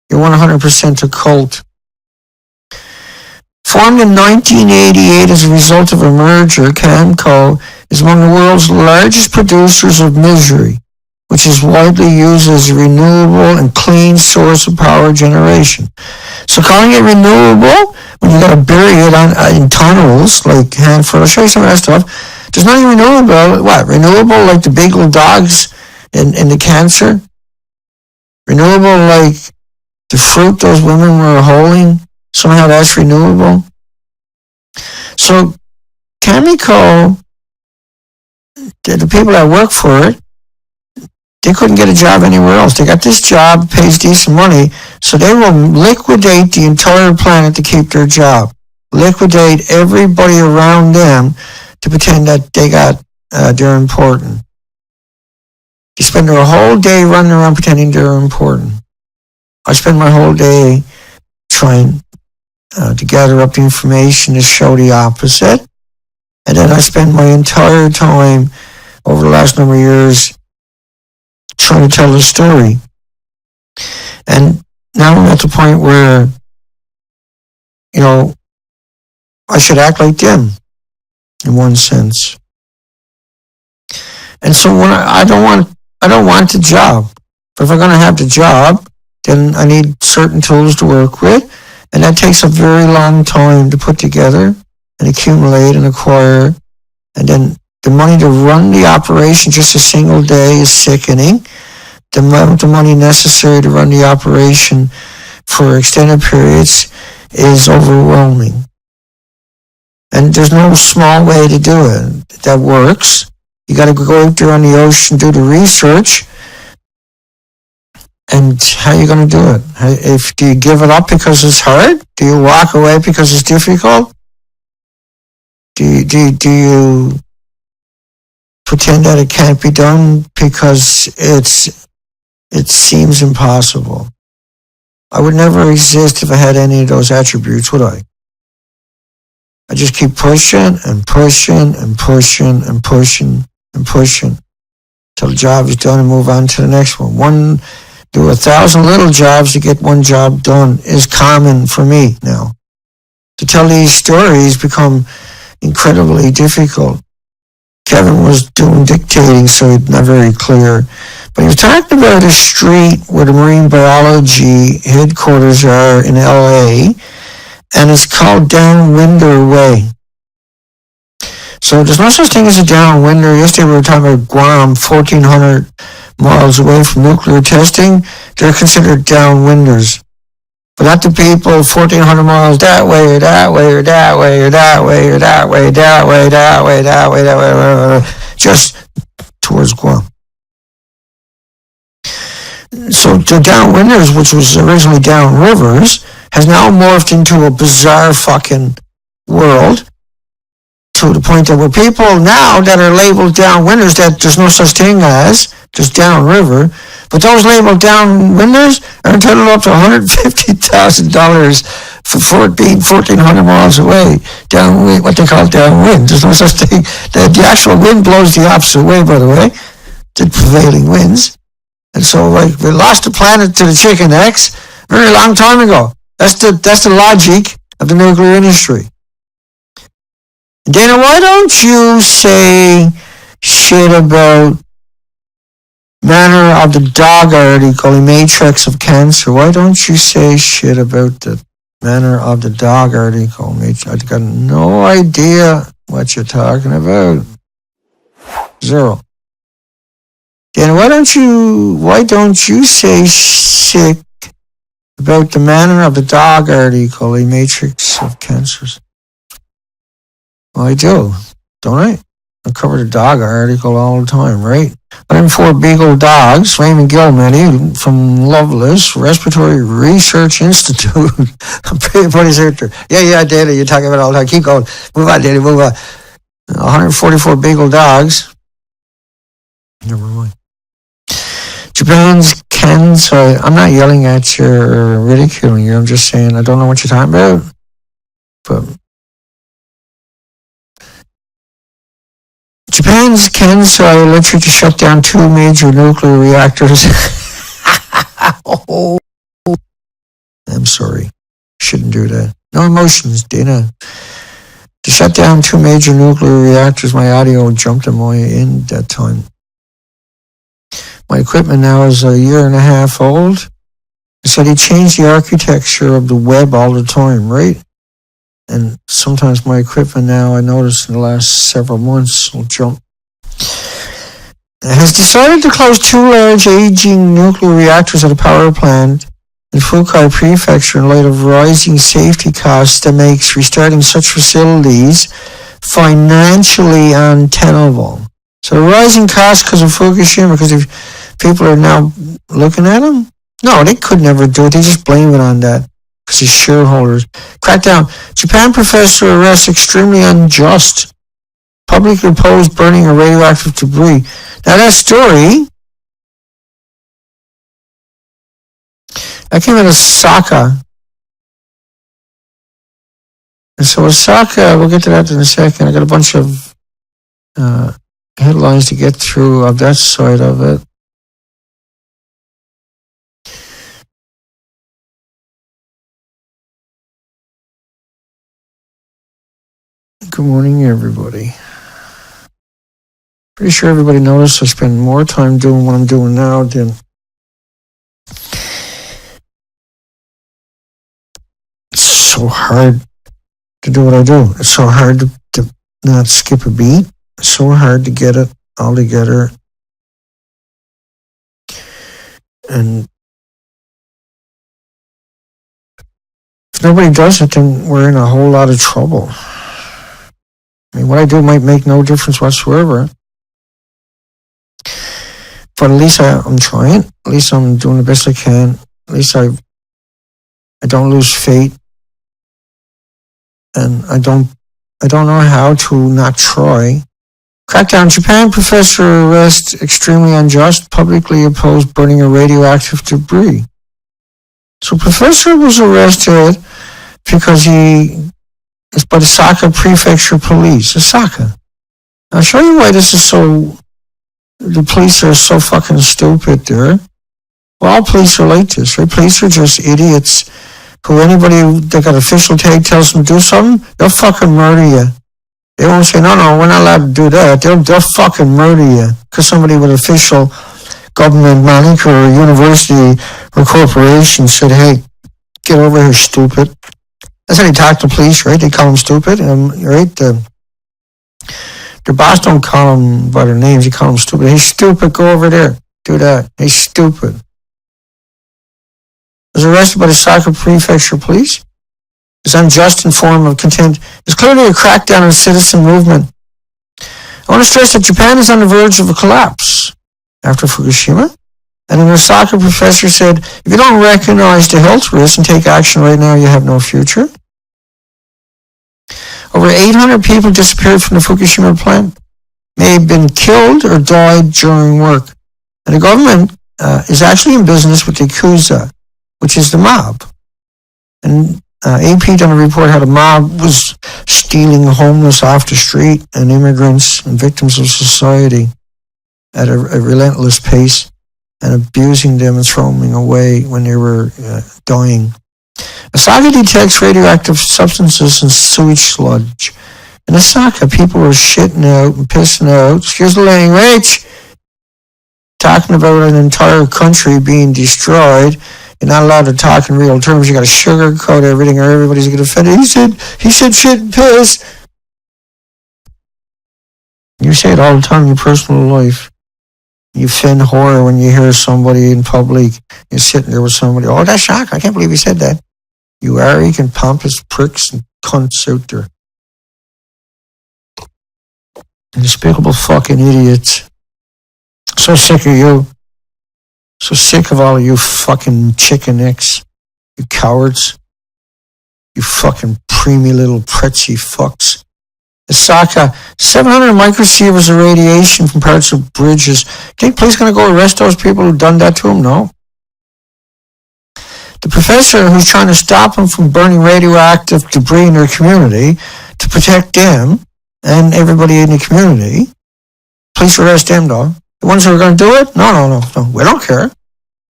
You're 100% a cult. Formed in 1988 as a result of a merger, Camco is among the world's largest producers of misery, which is widely used as a renewable and clean source of power generation. So calling it renewable, when you got to bury it in tunnels like Hanford, I'll show you some of that stuff. There's nothing renewable. What? Renewable like the beagle dogs in the cancer? Renewable like the fruit those women were holding? Somehow that's renewable? So Cameco, the people that work for it, they couldn't get a job anywhere else. They got this job, pays decent money, so they will liquidate the entire planet to keep their job. Liquidate everybody around them to pretend that they're important. They spend their whole day running around pretending they're important. I spend my whole day trying to gather up the information to show the opposite, and then I spend my entire time over the last number of years trying to tell the story. And now I'm at the point where, you know, I should act like them in one sense. And so when I don't want the job. But if I'm going to have the job, then I need certain tools to work with, and that takes a very long time to put together and accumulate and acquire. And then the money to run the operation just a single day is sickening. The amount of money necessary to run the operation for extended periods is overwhelming. And there's no small way to do it that works. You got to go out there on the ocean, do the research. And how are you going to do it? Do you give it up because it's hard? Do you walk away because it's difficult? Do you pretend that it can't be done because it seems impossible? I would never exist if I had any of those attributes, would I? I just keep pushing and pushing and pushing and pushing and pushing till the job is done and move on to the next one. Do 1,000 little jobs to get one job done is common for me now. To tell these stories become incredibly difficult. Kevin was doing dictating, so it's not very clear. But he was talking about a street where the marine biology headquarters are in LA, and it's called Downwinder Way. So there's no such thing as a downwinder. Yesterday we were talking about Guam, 1,400 miles away from nuclear testing. They're considered downwinders. But not the people 1,400 miles that way or that way or that way or that way or that way, that way, that way, that way, that way, just towards Guam. So the downwinders, which was originally downrivers, has now morphed into a bizarre fucking world to the point that where people now that are labeled downwinders, that there's no such thing as just downriver, but those labeled downwinders are entitled up to $150,000 for being 1,400 miles away, downwind, what they call downwind. There's no such thing. The actual wind blows the opposite way, by the way, the prevailing winds. And so, like, we lost the planet to the chicken X a very long time ago. That's the logic of the nuclear industry. Dana, why don't you say shit about manner of the dog article in Matrix of Cancer? Why don't you say shit about the manner of the dog article? I've got no idea what you're talking about. Zero. Dana, why don't you say sick about the manner of the dog article, a matrix of cancers. Well, I do, don't I? I cover the dog article all the time, right? 104 beagle dogs, Raymond Gilmedy from Loveless Respiratory Research Institute. Everybody's out there. Yeah, Daddy, you're talking about it all the time. Keep going. Move on, Daddy, move on. 144 beagle dogs. Never mind. Japan's Kansai. I'm not yelling at you or ridiculing you. I'm just saying I don't know what you're talking about. But Japan's Kansai electric to shut down 2 major nuclear reactors. Oh, I'm sorry. Shouldn't do that. No emotions, Dana. To shut down 2 major nuclear reactors, my audio jumped in my end that time. My equipment now is a year and a half old. He said he changed the architecture of the web all the time, right? And sometimes my equipment now, I noticed in the last several months, will jump. It has decided to close 2 large aging nuclear reactors at a power plant in Fukushima prefecture in light of rising safety costs that makes restarting such facilities financially untenable. So the rising costs because of Fukushima, because if people are now looking at them? No, they could never do it. They just blame it on that because of shareholders. Crackdown. Japan professor arrests extremely unjust. Publicly opposed burning of radioactive debris. Now that story, that came out of Osaka. And so Osaka, we'll get to that in a second. I got a bunch of headlines to get through of that side of it. Good morning, everybody. Pretty sure everybody noticed I spend more time doing what I'm doing now than it's so hard to do what I do. It's so hard to not skip a beat. It's so hard to get it all together. And if nobody does it, then we're in a whole lot of trouble. I mean, what I do might make no difference whatsoever. But at least I'm trying. At least I'm doing the best I can. At least I don't lose faith. And I don't know how to not try. Crackdown. Japan professor arrest extremely unjust. Publicly opposed burning of radioactive debris. So professor was arrested because it's by the Osaka prefecture police. Osaka. I'll show you why this is so. The police are so fucking stupid there. Well, all police are like this, right? Police are just idiots who anybody that got official tag tells them to do something, they'll fucking murder you. They won't say, no, we're not allowed to do that. They'll fucking murder you because somebody with official government moniker or university or corporation said, hey, get over here, stupid. That's how they talk to police, right? They call them stupid, right? Their boss don't call them by their names. They call them stupid. Hey, stupid, go over there. Do that. Hey, stupid. Was arrested by the Osaka prefecture police. It's unjust in form of contempt. It's clearly a crackdown on the citizen movement. I want to stress that Japan is on the verge of a collapse after Fukushima. And an Osaka professor said, if you don't recognize the health risks and take action right now, you have no future. Over 800 people disappeared from the Fukushima plant, may have been killed or died during work. And the government is actually in business with the Yakuza, which is the mob. And AP done a report how the mob was stealing homeless off the street and immigrants and victims of society at a relentless pace and abusing them and throwing them away when they were dying. Osaka detects radioactive substances in sewage sludge. In Osaka, people were shitting out and pissing out, excuse the language, talking about an entire country being destroyed. You're not allowed to talk in real terms. You got to sugarcoat everything or everybody's going to offend it. He said shit and piss. You say it all the time in your personal life. You fin horror when you hear somebody in public. You're sitting there with somebody. Oh, that's shock. I can't believe he said that. You arrogant, pompous pricks and cunts out there. Despicable fucking idiots. So sick of you. So sick of all of you fucking chicken necks. You cowards. You fucking preemie little pretzy fucks. Osaka, 700 microsieverts of radiation from parts of bridges. Think police going to go arrest those people who done that to him? No. The professor who's trying to stop them from burning radioactive debris in their community to protect them and everybody in the community. Police arrest them, though. The ones who are going to do it? No. We don't care.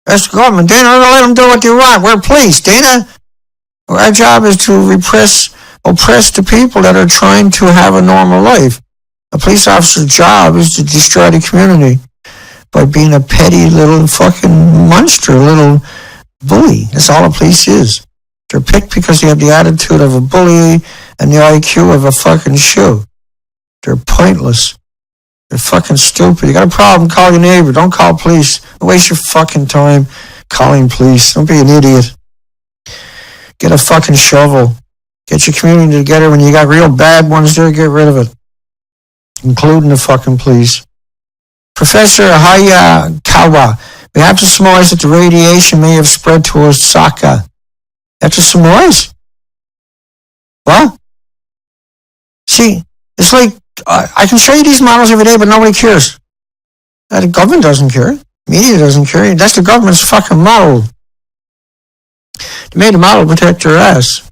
That's the government. Dana, we're going to let them do what they want. We're police, Dana. Our job is to oppress the people that are trying to have a normal life. A police officer's job is to destroy the community by being a petty little fucking monster, little bully. That's all a police is. They're picked because they have the attitude of a bully and the IQ of a fucking shoe. They're pointless. They're fucking stupid. You got a problem, call your neighbor. Don't call police. Don't waste your fucking time calling police. Don't be an idiot. Get a fucking shovel. Get your community together. When you got real bad ones there, get rid of it. Including the fucking police. Professor Hayakawa, we have to surmise that the radiation may have spread to Osaka. You have to surmise? What? See, it's like, I can show you these models every day, but nobody cares. The government doesn't care. Media doesn't care. That's the government's fucking model. They made a model to protect their ass.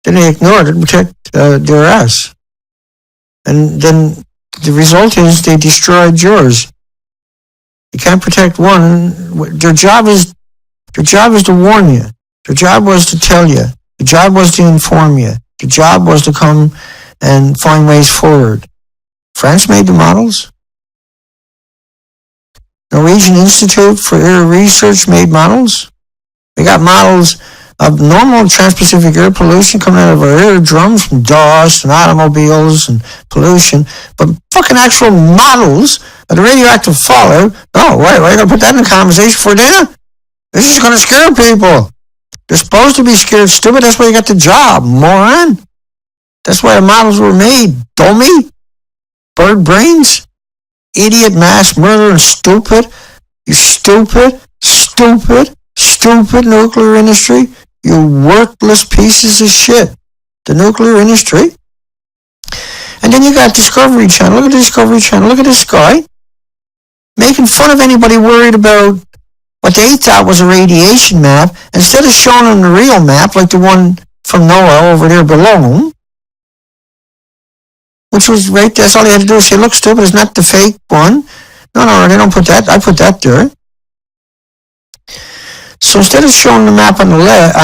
Then they ignored it to protect their ass. And then the result is they destroyed yours. You can't protect one. Their job is to warn you. Their job was to tell you. The job was to inform you. The job was to come and find ways forward. France made the models. Norwegian Institute for Air Research made models. We got models of normal trans-Pacific air pollution coming out of our eardrums from dust and automobiles and pollution, but fucking actual models of the radioactive fallout. Oh, wait, we're going to put that in the conversation for dinner? This is going to scare people. They're supposed to be scared, stupid. That's why you got the job, moron. That's why the models were made, dummy. Bird brains. Idiot, mass murder, and stupid. You stupid nuclear industry. You worthless pieces of shit. The nuclear industry. And then you got Discovery Channel. Look at the Discovery Channel. Look at this guy. Making fun of anybody worried about what they thought was a radiation map. Instead of showing them the real map, like the one from NOAA over there below him, which was right, that's all they had to do is say, look, stupid, it's not the fake one. No, they don't put that. I put that there. So instead of showing the map on the left,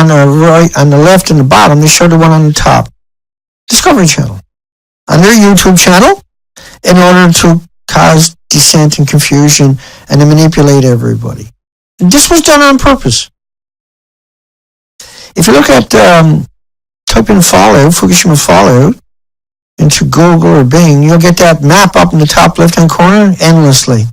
on the left and the bottom, they showed the one on the top. Discovery Channel. On their YouTube channel, in order to cause dissent and confusion and to manipulate everybody. And this was done on purpose. If you look at, type in fallout, Fukushima fallout, into Google or Bing, you'll get that map up in the top left-hand corner endlessly.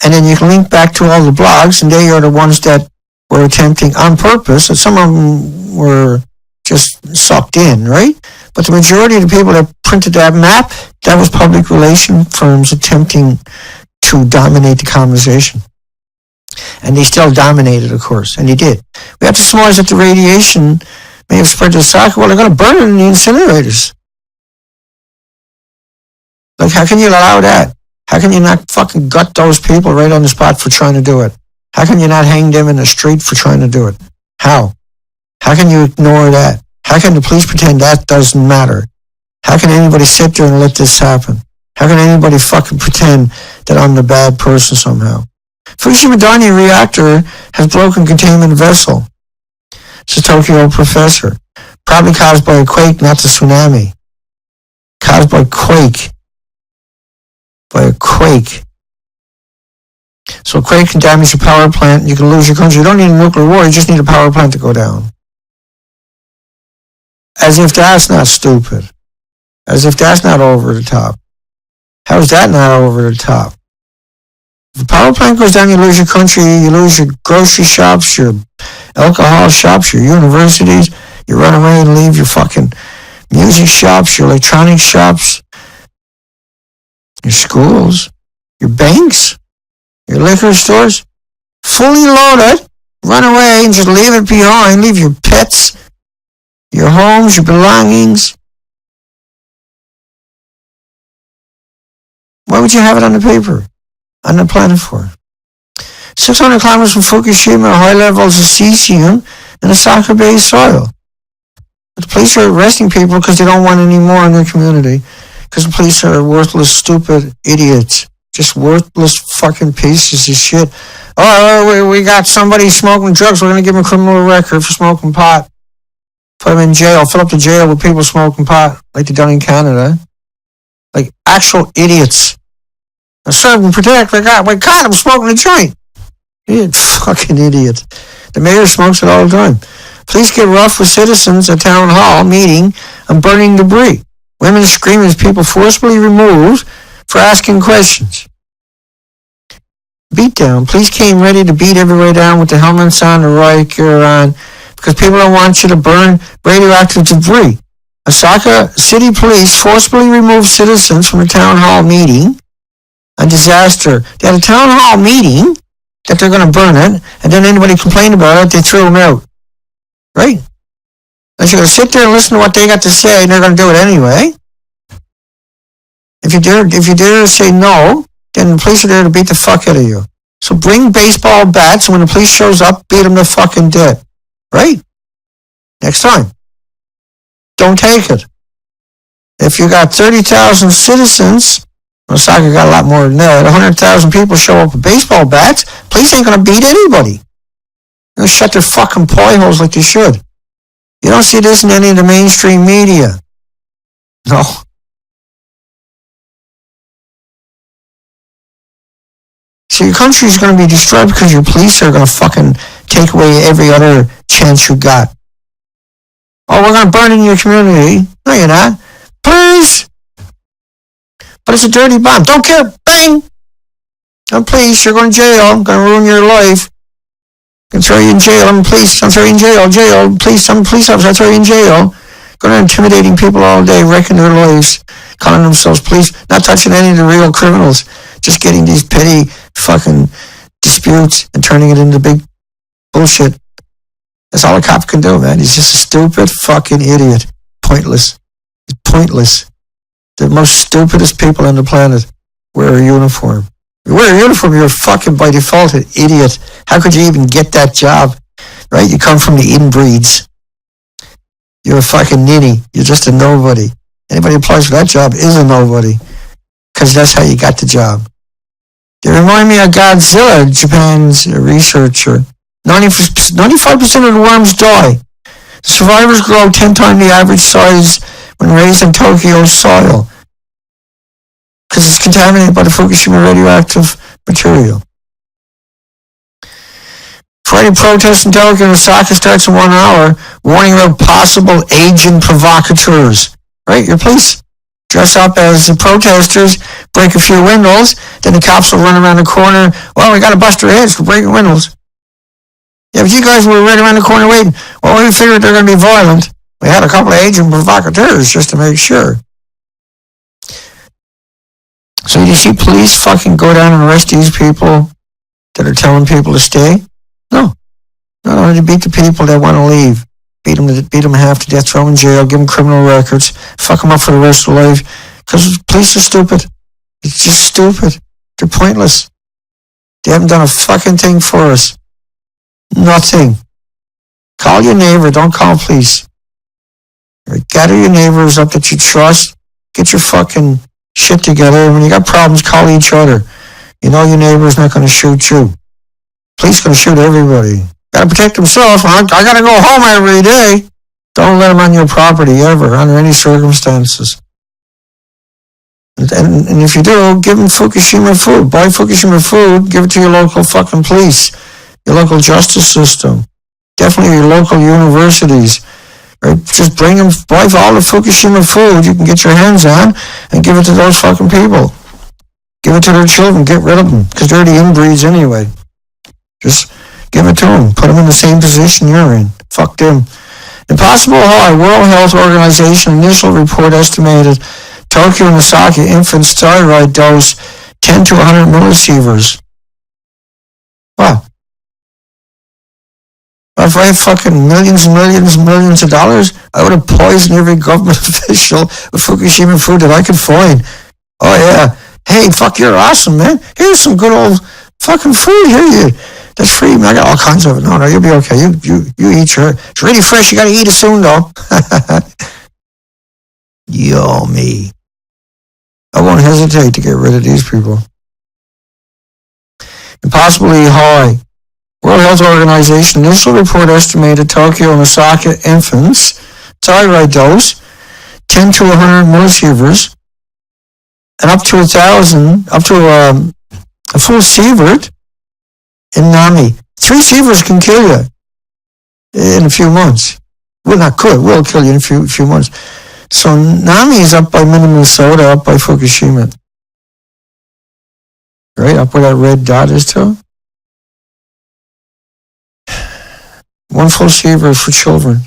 And then you can link back to all the blogs, and they are the ones that were attempting on purpose, and some of them were just sucked in, right? But the majority of the people that printed that map, that was public relation firms attempting to dominate the conversation. And they still dominated, of course, and they did. We have to surmise that the radiation may have spread to Osaka. Well, they're going to burn it in the incinerators. Like, how can you allow that? How can you not fucking gut those people right on the spot for trying to do it? How can you not hang them in the street for trying to do it? How? How can you ignore that? How can the police pretend that doesn't matter? How can anybody sit there and let this happen? How can anybody fucking pretend that I'm the bad person somehow? Fukushima reactor has broken containment vessel, says Tokyo professor. Probably caused by a quake, not the tsunami. Caused by quake. By a quake. So a quake can damage your power plant. You can lose your country. You don't need a nuclear war. You just need a power plant to go down. As if that's not stupid. As if that's not over the top. How is that not over the top? If the power plant goes down, you lose your country, you lose your grocery shops, your alcohol shops, your universities. You run away and leave your fucking music shops, your electronic shops, your schools, your banks, your liquor stores. Fully loaded. Run away and just leave it behind. Leave your pets, your homes, your belongings. Why would you have it on the paper? On the planet for? 600 kilometers from Fukushima, high levels of cesium in Osaka-based soil. But the police are arresting people because they don't want any more in their community. Because the police are worthless, stupid idiots. Just worthless fucking pieces of shit. Oh, we got somebody smoking drugs. We're going to give him a criminal record for smoking pot. Put him in jail. Fill up the jail with people smoking pot, like they done in Canada. Like actual idiots. Serve and protect. My God, I'm smoking a joint. You fucking idiot. The mayor smokes it all the time. Police get rough with citizens at town hall meeting and burning debris. Women scream as people forcibly removed for asking questions. Beatdown. Police came ready to beat everybody down with the helmets on, the riot gear on, because people don't want you to burn radioactive debris. Osaka City Police forcibly removed citizens from a town hall meeting. A disaster. They had a town hall meeting that they're going to burn it, and then anybody complained about it, they threw them out. Right? Unless you're going to sit there and listen to what they got to say, and they're going to do it anyway. If you dare to say no, then the police are there to beat the fuck out of you. So bring baseball bats, and when the police shows up, beat them to fucking dead. Right? Next time. Don't take it. If you got 30,000 citizens, Osaka got a lot more than that. 100,000 people show up with baseball bats. Police ain't gonna beat anybody. They're gonna shut their fucking pie holes like they should. You don't see this in any of the mainstream media. No. So your country's gonna be destroyed because your police are gonna fucking take away every other chance you got. Oh, we're gonna burn in your community. No, you're not. Please. But it's a dirty bomb. Don't care. Bang! Oh, please, you're going to jail. I'm going to ruin your life. I'm going to throw you in jail. I'm police. I'm throwing you in jail. Jail. Police. I'm a police officer. I throw you in jail. Going around intimidating people all day, wrecking their lives, calling themselves police, not touching any of the real criminals, just getting these petty fucking disputes and turning it into big bullshit. That's all a cop can do, man. He's just a stupid fucking idiot. Pointless. He's pointless. The most stupidest people on the planet wear a uniform. You wear a uniform, you're fucking by default an idiot. How could you even get that job? Right? You come from the inbreeds. You're a fucking ninny. You're just a nobody. Anybody who applies for that job is a nobody. Because that's how you got the job. They remind me of Godzilla, Japan's researcher. 95% of the worms die. Survivors grow 10 times the average size when raised in Tokyo's soil, because it's contaminated by the Fukushima radioactive material. Friday protests in Tokyo and Osaka starts in 1 hour, warning about possible agent provocateurs. Right? Your police dress up as the protesters, break a few windows, then the cops will run around the corner. Well, we got to bust their heads for breaking windows. Yeah, but you guys were right around the corner waiting. Well, we figured they're going to be violent. We had a couple of agent provocateurs just to make sure. So you see police fucking go down and arrest these people that are telling people to stay? No. Not only to beat the people that want to leave. Beat them half to death, throw them in jail, give them criminal records, fuck them up for the rest of their life. Because police are stupid. It's just stupid. They're pointless. They haven't done a fucking thing for us. Nothing. Call your neighbor, don't call police. Gather your neighbors up that you trust. Get your fucking shit together. And when you got problems, call each other. You know your neighbor's not going to shoot you. Police going to shoot everybody. Got to protect himself. I got to go home every day. Don't let him on your property ever, under any circumstances. And if you do, give him Fukushima food. Buy Fukushima food. Give it to your local fucking police. Your local justice system. Definitely your local universities. Right? Just buy all the Fukushima food you can get your hands on and give it to those fucking people. Give it to their children. Get rid of them. Because they're the inbreeds anyway. Just give it to them. Put them in the same position you're in. Fuck them. Impossible high. World Health Organization initial report estimated Tokyo and Osaka infants thyroid dose 10 to 100 millisieverts. Wow. If I had fucking millions and millions and millions of dollars, I would have poisoned every government official with Fukushima food that I could find. Oh yeah. Hey, fuck, you're awesome, man. Here's some good old fucking food. Here, that's free, man. I got all kinds of it. No, you'll be okay. You eat your. It's really fresh. You gotta eat it soon, though. Yummy. I won't hesitate to get rid of these people. Impossibly high. World Health Organization initial report estimated Tokyo and Osaka infants thyroid dose 10 to 100 millisieverts and up to 1,000, up to a full sievert in Nami. 3 sieverts can kill you in a few months. Well, not could, will kill you in a few months. So Nami is up by Minnesota, up by Fukushima. Right, up where that red dot is too. 1 full sievert for children.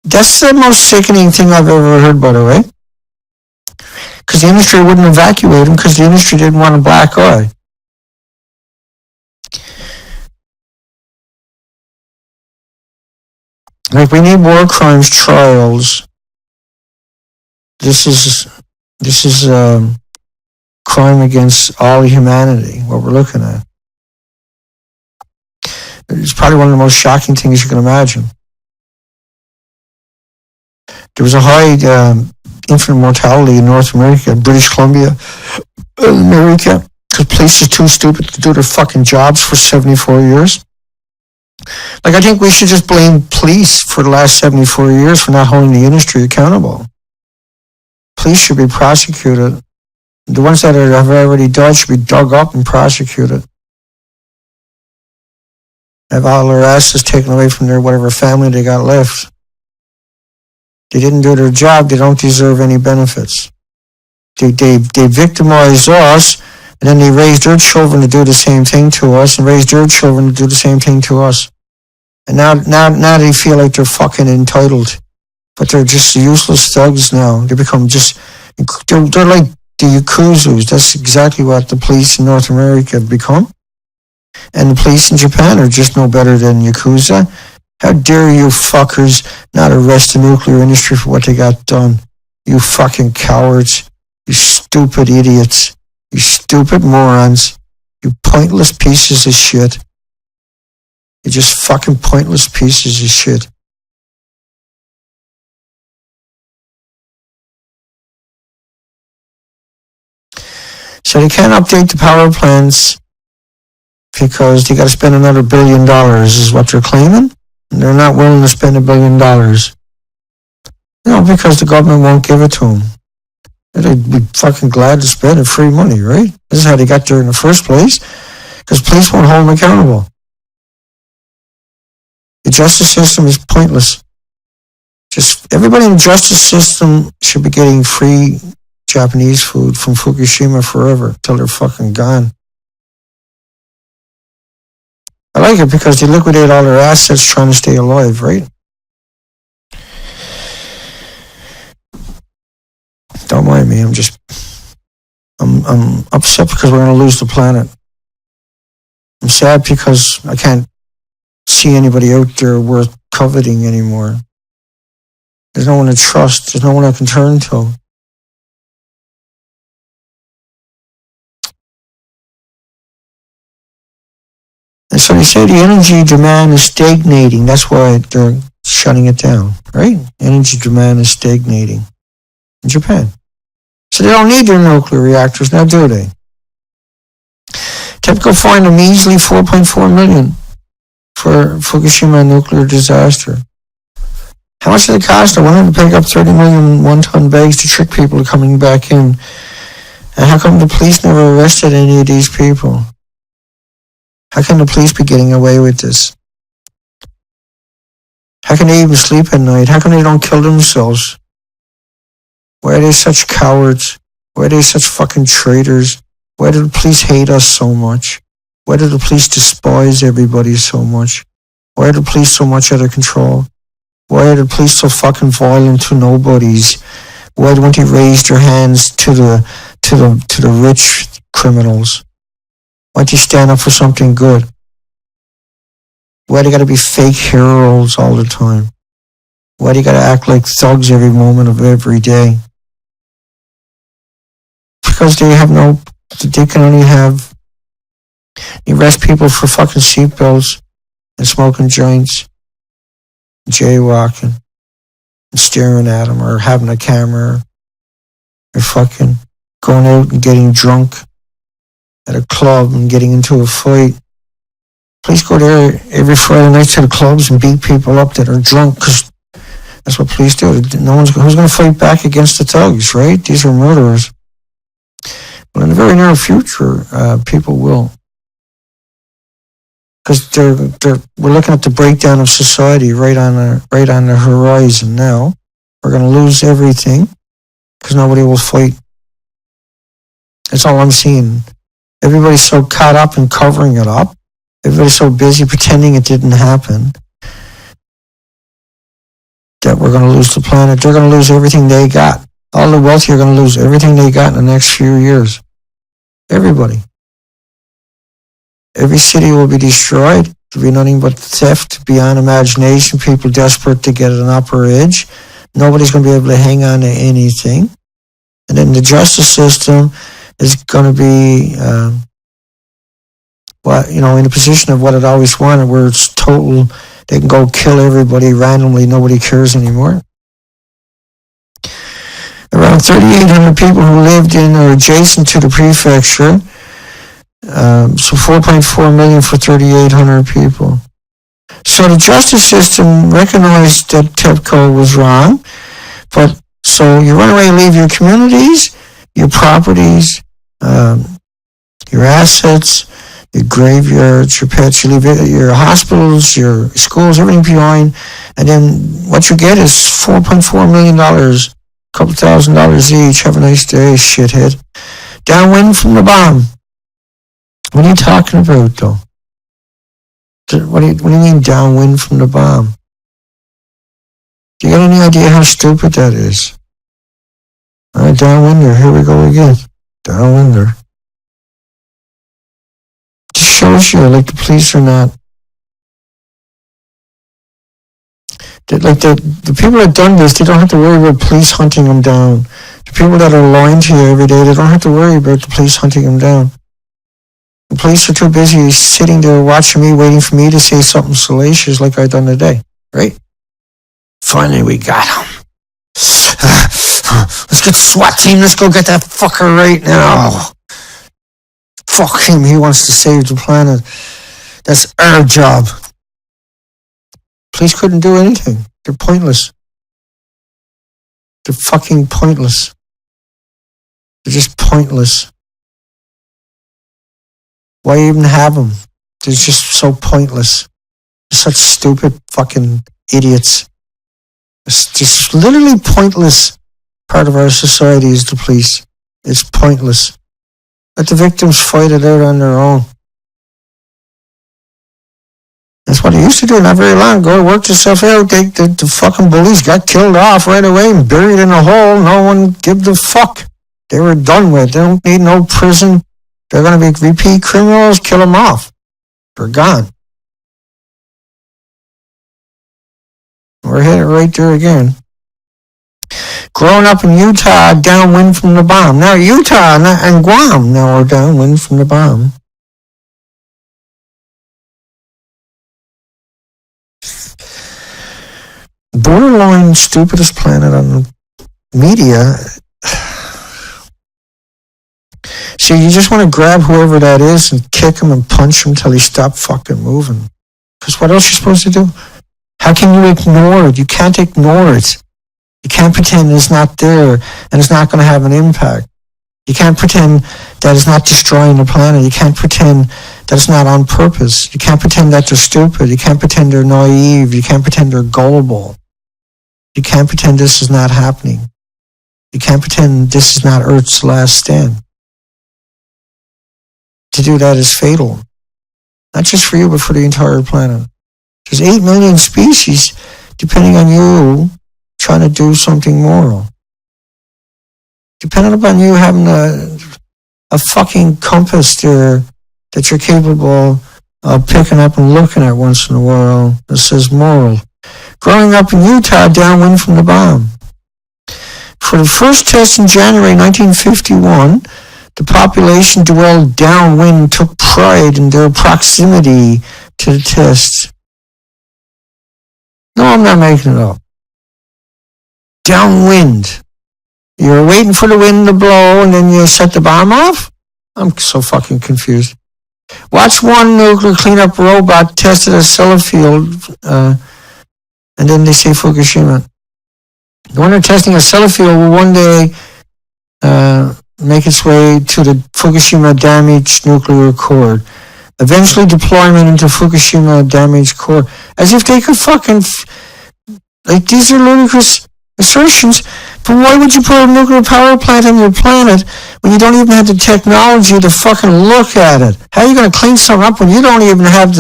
That's the most sickening thing I've ever heard, by the way. Because the industry wouldn't evacuate them because the industry didn't want a black eye. Like, we need war crimes trials. This is crime against all humanity, what we're looking at. It's probably one of the most shocking things you can imagine. There was a high infant mortality in North America, British Columbia, America, because police are too stupid to do their fucking jobs for 74 years. Like, I think we should just blame police for the last 74 years for not holding the industry accountable. Police should be prosecuted. The ones that have already died should be dug up and prosecuted. Have all their asses taken away from their whatever family they got left. They didn't do their job. They don't deserve any benefits. They victimized us, and then they raised their children to do the same thing to us, and raised their children to do the same thing to us. And now they feel like they're fucking entitled, but they're just useless thugs now. They become just they're like the Yakuzas. That's exactly what the police in North America have become. And the police in Japan are just no better than Yakuza. How dare you fuckers not arrest the nuclear industry for what they got done? You fucking cowards. You stupid idiots. You stupid morons. You pointless pieces of shit. You're just fucking pointless pieces of shit. So they can't update the power plants because they got to spend another $1 billion is what they're claiming. And they're not willing to spend $1 billion. No, because the government won't give it to them. They'd be fucking glad to spend it, free money, right? This is how they got there in the first place, because police won't hold them accountable. The justice system is pointless. Just everybody in the justice system should be getting free Japanese food from Fukushima forever till they're fucking gone. I like it because they liquidate all their assets trying to stay alive, right? Don't mind me, I'm upset because we're going to lose the planet. I'm sad because I can't see anybody out there worth coveting anymore. There's no one to trust. There's no one I can turn to. And so they say the energy demand is stagnating. That's why they're shutting it down, right? Energy demand is stagnating in Japan. So they don't need their nuclear reactors now, do they? TEPCO fined a measly $4.4 million for Fukushima nuclear disaster. How much did it cost? I wanted to pick up 30 million one-ton bags to trick people coming back in. And how come the police never arrested any of these people? How can the police be getting away with this? How can they even sleep at night? How come they don't kill themselves? Why are they such cowards? Why are they such fucking traitors? Why do the police hate us so much? Why do the police despise everybody so much? Why are the police so much out of control? Why are the police so fucking violent to nobodies? Why don't they raise their hands to the rich criminals? Why don't they stand up for something good? Why they gotta be fake heroes all the time? Why they gotta act like thugs every moment of every day? Because they can only have, you arrest people for fucking seatbelts and smoking joints, jaywalking, and staring at them, or having a camera, or fucking going out and getting drunk at a club and getting into a fight. Police go there every Friday night to the clubs and beat people up that are drunk, because that's what police do. Who's going to fight back against the thugs, right? These are murderers. But in the very near future, people will. Because we're looking at the breakdown of society right on the horizon now. We're going to lose everything because nobody will fight. That's all I'm seeing. Everybody's so caught up in covering it up. Everybody's so busy pretending it didn't happen that we're going to lose the planet. They're going to lose everything they got. All the wealthy are going to lose everything they got in the next few years. Everybody. Every city will be destroyed. There'll be nothing but theft beyond imagination, people desperate to get an upper edge. Nobody's going to be able to hang on to anything. And then the justice system is going to be, in a position of what it always wanted, where it's total, they can go kill everybody randomly, nobody cares anymore. Around 3,800 people who lived in or adjacent to the prefecture, so 4.4 million for 3,800 people. So the justice system recognized that TEPCO was wrong, but so you run away and leave your communities, your properties, your assets, your graveyards, your pets, you leave your hospitals, your schools, everything behind, and then what you get is $4.4 million, a couple $1,000 each. Have a nice day, shithead. Downwind from the bomb. What are you talking about, though? What do you mean downwind from the bomb? Do you got any idea how stupid that is? All right, downwinder, here we go again. Downwinder. Just shows you, like, the police are not... Like, the people that done this, they don't have to worry about police hunting them down. The people that are lying to you every day, they don't have to worry about the police hunting them down. The police are too busy sitting there watching me, waiting for me to say something salacious like I done today, right? Finally, we got him. Let's get SWAT team. Let's go get that fucker right now. Fuck him. He wants to save the planet. That's our job. Police couldn't do anything. They're pointless. They're fucking pointless. They're just pointless. Why even have them? They're just so pointless. They're such stupid fucking idiots. It's just literally pointless part of our society is the police. It's pointless. Let the victims fight it out on their own. That's what they used to do not very long ago. Worked itself out. The fucking bullies got killed off right away and buried in a hole. No one give the fuck. They were done with. They don't need no prison. They're going to be repeat criminals. Kill them off. They're gone. We're headed right there again. Growing up in Utah, downwind from the bomb. Now Utah and Guam now are downwind from the bomb. Borderline stupidest planet on media. See, you just want to grab whoever that is and kick him and punch him till he stops fucking moving. Because what else are you supposed to do? How can you ignore it? You can't ignore it. You can't pretend it's not there and it's not going to have an impact. You can't pretend that it's not destroying the planet. You can't pretend that it's not on purpose. You can't pretend that they're stupid. You can't pretend they're naive. You can't pretend they're gullible. You can't pretend this is not happening. You can't pretend this is not Earth's last stand. To do that is fatal. Not just for you, but for the entire planet. There's 8 million species depending on you trying to do something moral. Depending upon you having a fucking compass there that you're capable of picking up and looking at once in a while that says moral. Growing up in Utah, downwind from the bomb. For the first test in January 1951, the population dwelled downwind and took pride in their proximity to the test. No, I'm not making it up. Downwind. You're waiting for the wind to blow and then you set the bomb off? I'm so fucking confused. Watch one nuclear cleanup robot tested at Sellafield, and then they say Fukushima. The one they're testing at Sellafield will one day make its way to the Fukushima damaged nuclear core. Eventually deployment into Fukushima damaged core. As if they could fucking... like, these are ludicrous assertions, but why would you put a nuclear power plant on your planet when you don't even have the technology to fucking look at it? How are you going to clean something up when you don't even have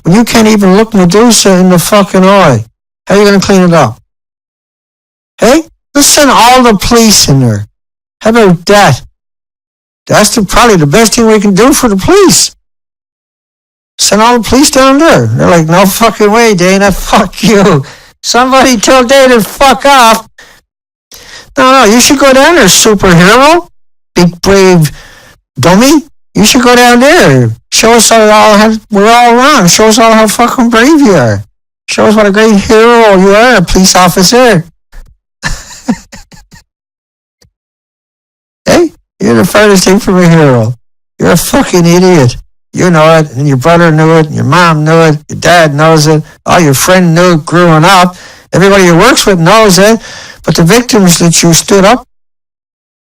when you can't even look Medusa in the fucking eye? How are you going to clean it up? Hey, let's send all the police in there. How about that? That's probably the best thing we can do for the police. Send all the police down there. They're like, no fucking way, Dana, fuck you. Somebody tell Dana to fuck off. No, you should go down there, superhero. Big, brave dummy. You should go down there. Show us we're all wrong. Show us all how fucking brave you are. Show us what a great hero you are, a police officer. Hey, you're the farthest thing from a hero. You're a fucking idiot. You know it, and your brother knew it, and your mom knew it, your dad knows it, all your friends knew it growing up. Everybody you works with knows it, but the victims that you stood up,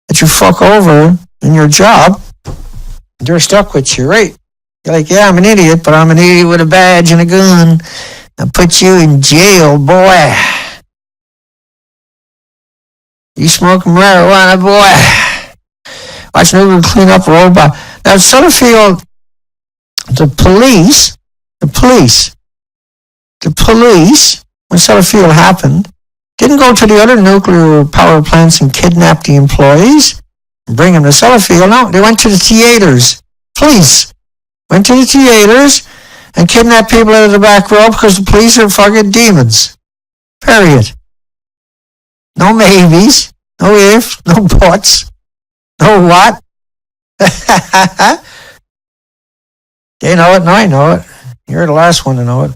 that you fuck over in your job, they're stuck with you, right? You're like, yeah, I'm an idiot, but I'm an idiot with a badge and a gun. I'll put you in jail, boy. You smoking marijuana, boy. Watch Nuke clean up a robot. Now, Sutterfield, the police, when Sellafield happened, didn't go to the other nuclear power plants and kidnap the employees and bring them to Sellafield. No, they went to the theaters. Police went to the theaters and kidnapped people out of the back row because the police are fucking demons. Period. No maybes, no ifs, no buts, no what. They know it, and I know it. You're the last one to know it.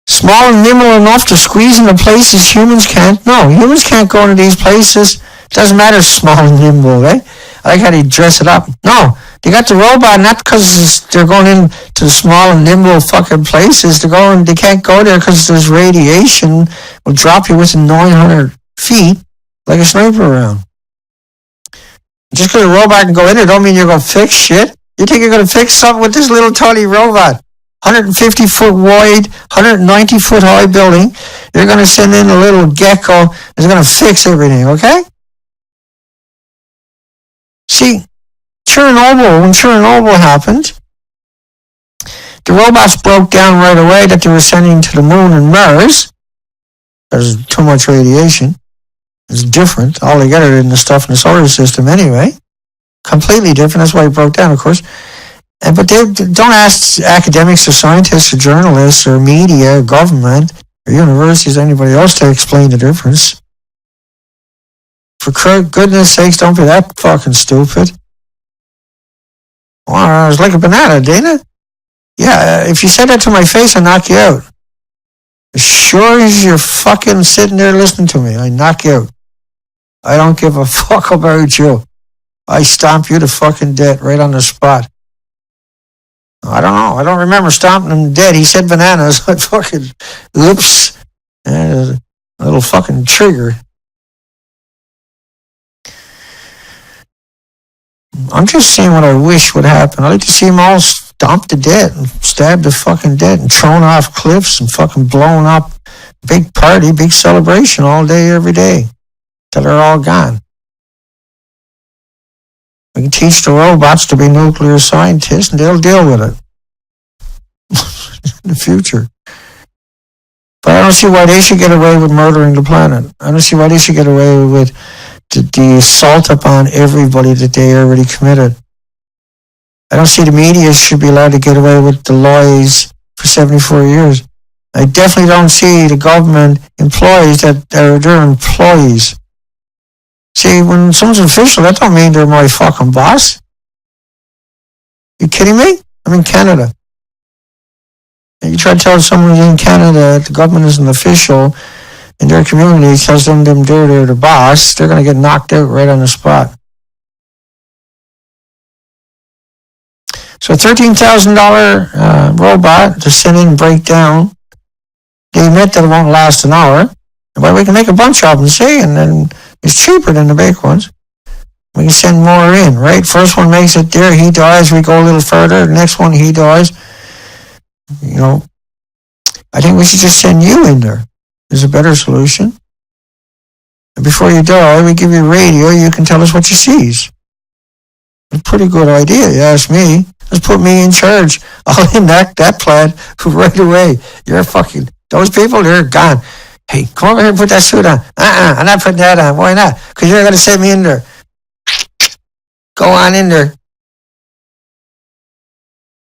Small and nimble enough to squeeze into places humans can't. No, humans can't go into these places. It doesn't matter small and nimble, right? I like how they dress it up. No, they got the robot not because they're going into the small and nimble fucking places. They can't go there because there's radiation will drop you within 900 feet like a sniper round. Just because a robot can go in there don't mean you're going to fix shit. You think you're going to fix something with this little tiny robot? 150 foot wide, 190 foot high building. You're going to send in a little gecko that's going to fix everything, okay? See, when Chernobyl happened, the robots broke down right away that they were sending to the moon and Mars. There's too much radiation. It's different altogether than the stuff in the solar system anyway. Completely different. That's why it broke down, of course. But they don't ask academics or scientists or journalists or media or government or universities or anybody else to explain the difference. For goodness sakes, don't be that fucking stupid. Well, I was like a banana, Dana. Yeah, if you said that to my face, I'd knock you out. As sure as you're fucking sitting there listening to me, I knock you out. I don't give a fuck about you. I stomp you to fucking dead right on the spot. I don't know. I don't remember stomping him dead. He said bananas. I fucking, oops. A little fucking trigger. I'm just saying what I wish would happen. I'd like to see them all stomped to death and stabbed to fucking death and thrown off cliffs and fucking blown up. Big party, big celebration all day, every day. till they're all gone. We can teach the robots to be nuclear scientists and they'll deal with it in the future. But I don't see why they should get away with murdering the planet. I don't see why they should get away with the assault upon everybody that they already committed. I don't see the media should be allowed to get away with the lies for 74 years. I definitely don't see the government employees that they're employees. See, when someone's official, that don't mean they're my fucking boss. You kidding me? I'm in Canada. And you try to tell someone in Canada that the government is an official in their community, tells them they're the boss, they're going to get knocked out right on the spot. So a $13,000 robot to send in and break down. They admit that it won't last an hour. But we can make a bunch of them, see, and then it's cheaper than the big ones. We can send more in, right? First one makes it there, he dies, we go a little further. The next one, he dies. You know, I think we should just send you in there. There's a better solution. And before you die, we give you a radio, you can tell us what you sees. A pretty good idea, you ask me. Let's put me in charge. I'll enact that plan right away. You're fucking, those people, they're gone. Hey, come over here and put that suit on. I'm not putting that on. Why not? Because you're going to send me in there. Go on in there.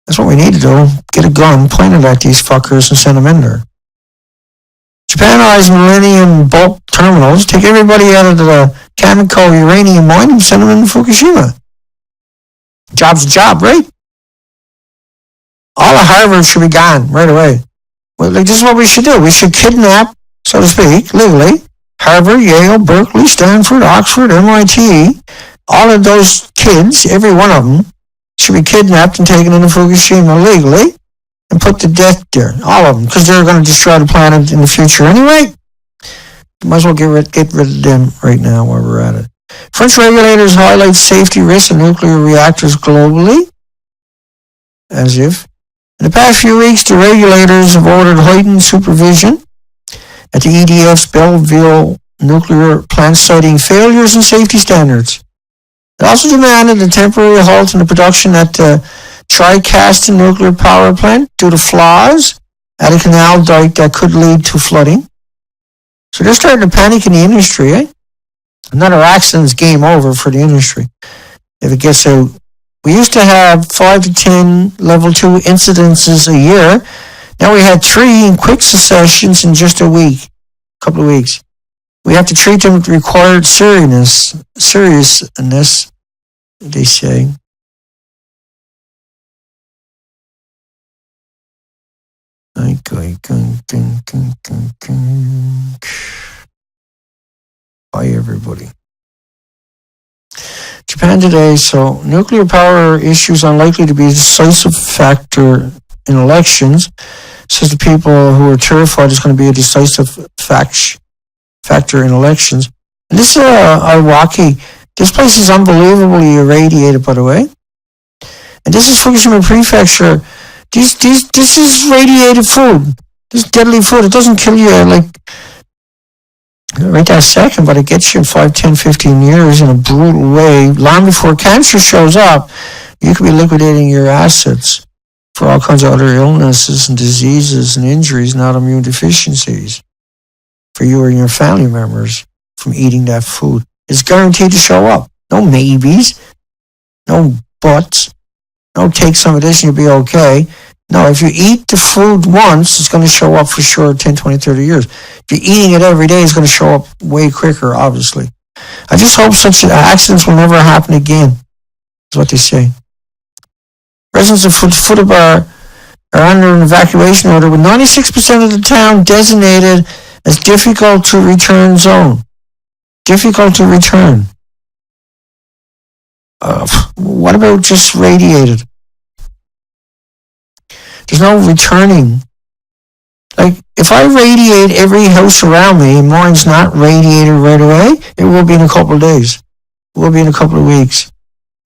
That's what we need to do. Get a gun, point it at these fuckers and send them in there. Japan eyes Millennium bulk terminals. Take everybody out of the Cameco uranium mine and send them into Fukushima. Job's a job, right? All of Harvard should be gone right away. Well, like, this is what we should do. We should kidnap, so to speak, legally, Harvard, Yale, Berkeley, Stanford, Oxford, MIT, all of those kids, every one of them, should be kidnapped and taken into Fukushima legally and put to death there. All of them, because they're going to destroy the planet in the future anyway. Might as well get rid of them right now while we're at it. French regulators highlight safety risks of nuclear reactors globally. As if. In the past few weeks, the regulators have ordered heightened supervision at the EDF's Belleville nuclear plant, citing failures in safety standards. It also demanded a temporary halt in the production at the Tricastin nuclear power plant due to flaws at a canal dike that could lead to flooding. So they're starting to panic in the industry, eh? Another accident's game over for the industry if it gets out. We used to have 5 to 10 level 2 incidences a year. Now we had 3 in quick successions in just a couple of weeks. We have to treat them with required seriousness, they say. Hi, everybody. Japan today, so nuclear power issues unlikely to be a decisive factor in elections, says the people who are terrified it's going to be a decisive factor in elections. And this is Iwaki. This place is unbelievably irradiated, by the way. And this is Fukushima prefecture. This is radiated food. This is deadly food. It doesn't kill you like right that second, but it gets you in 5, 10, 15 years in a brutal way. Long before cancer shows up, you could be liquidating your assets for all kinds of other illnesses and diseases and injuries and autoimmune deficiencies for you and your family members from eating that food. It's guaranteed to show up. No maybes, no buts, no take some of this and you'll be okay. No, if you eat the food once, it's going to show up for sure 10, 20, 30 years. If you're eating it every day, it's going to show up way quicker, obviously. I just hope such accidents will never happen again, is what they say. Residents of Fukushima are under an evacuation order with 96% of the town designated as difficult to return zone. Difficult to return. What about just radiated? There's no returning. Like, if I radiate every house around me and mine's not radiated right away, it will be in a couple of days. It will be in a couple of weeks.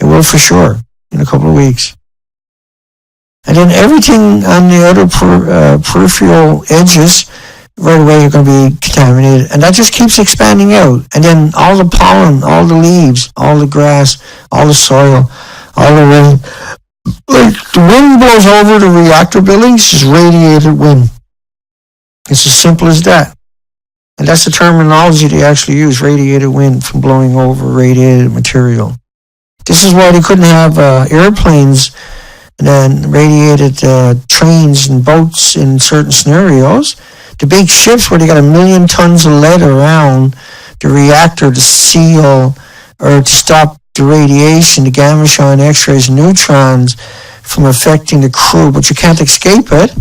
It will for sure in a couple of weeks. And then everything on the other peripheral edges right away you're going to be contaminated. And that just keeps expanding out. And then all the pollen, all the leaves, all the grass, all the soil, all the rain. Like the wind blows over the reactor buildings, it's radiated wind. It's as simple as that. And that's the terminology they actually use, radiated wind, from blowing over radiated material. This is why they couldn't have airplanes and then radiated trains and boats in certain scenarios. The big ships where they got 1 million tons of lead around the reactor to seal or to stop the radiation, the gamma shine, X-rays, and neutrons from affecting the crew, but you can't escape it.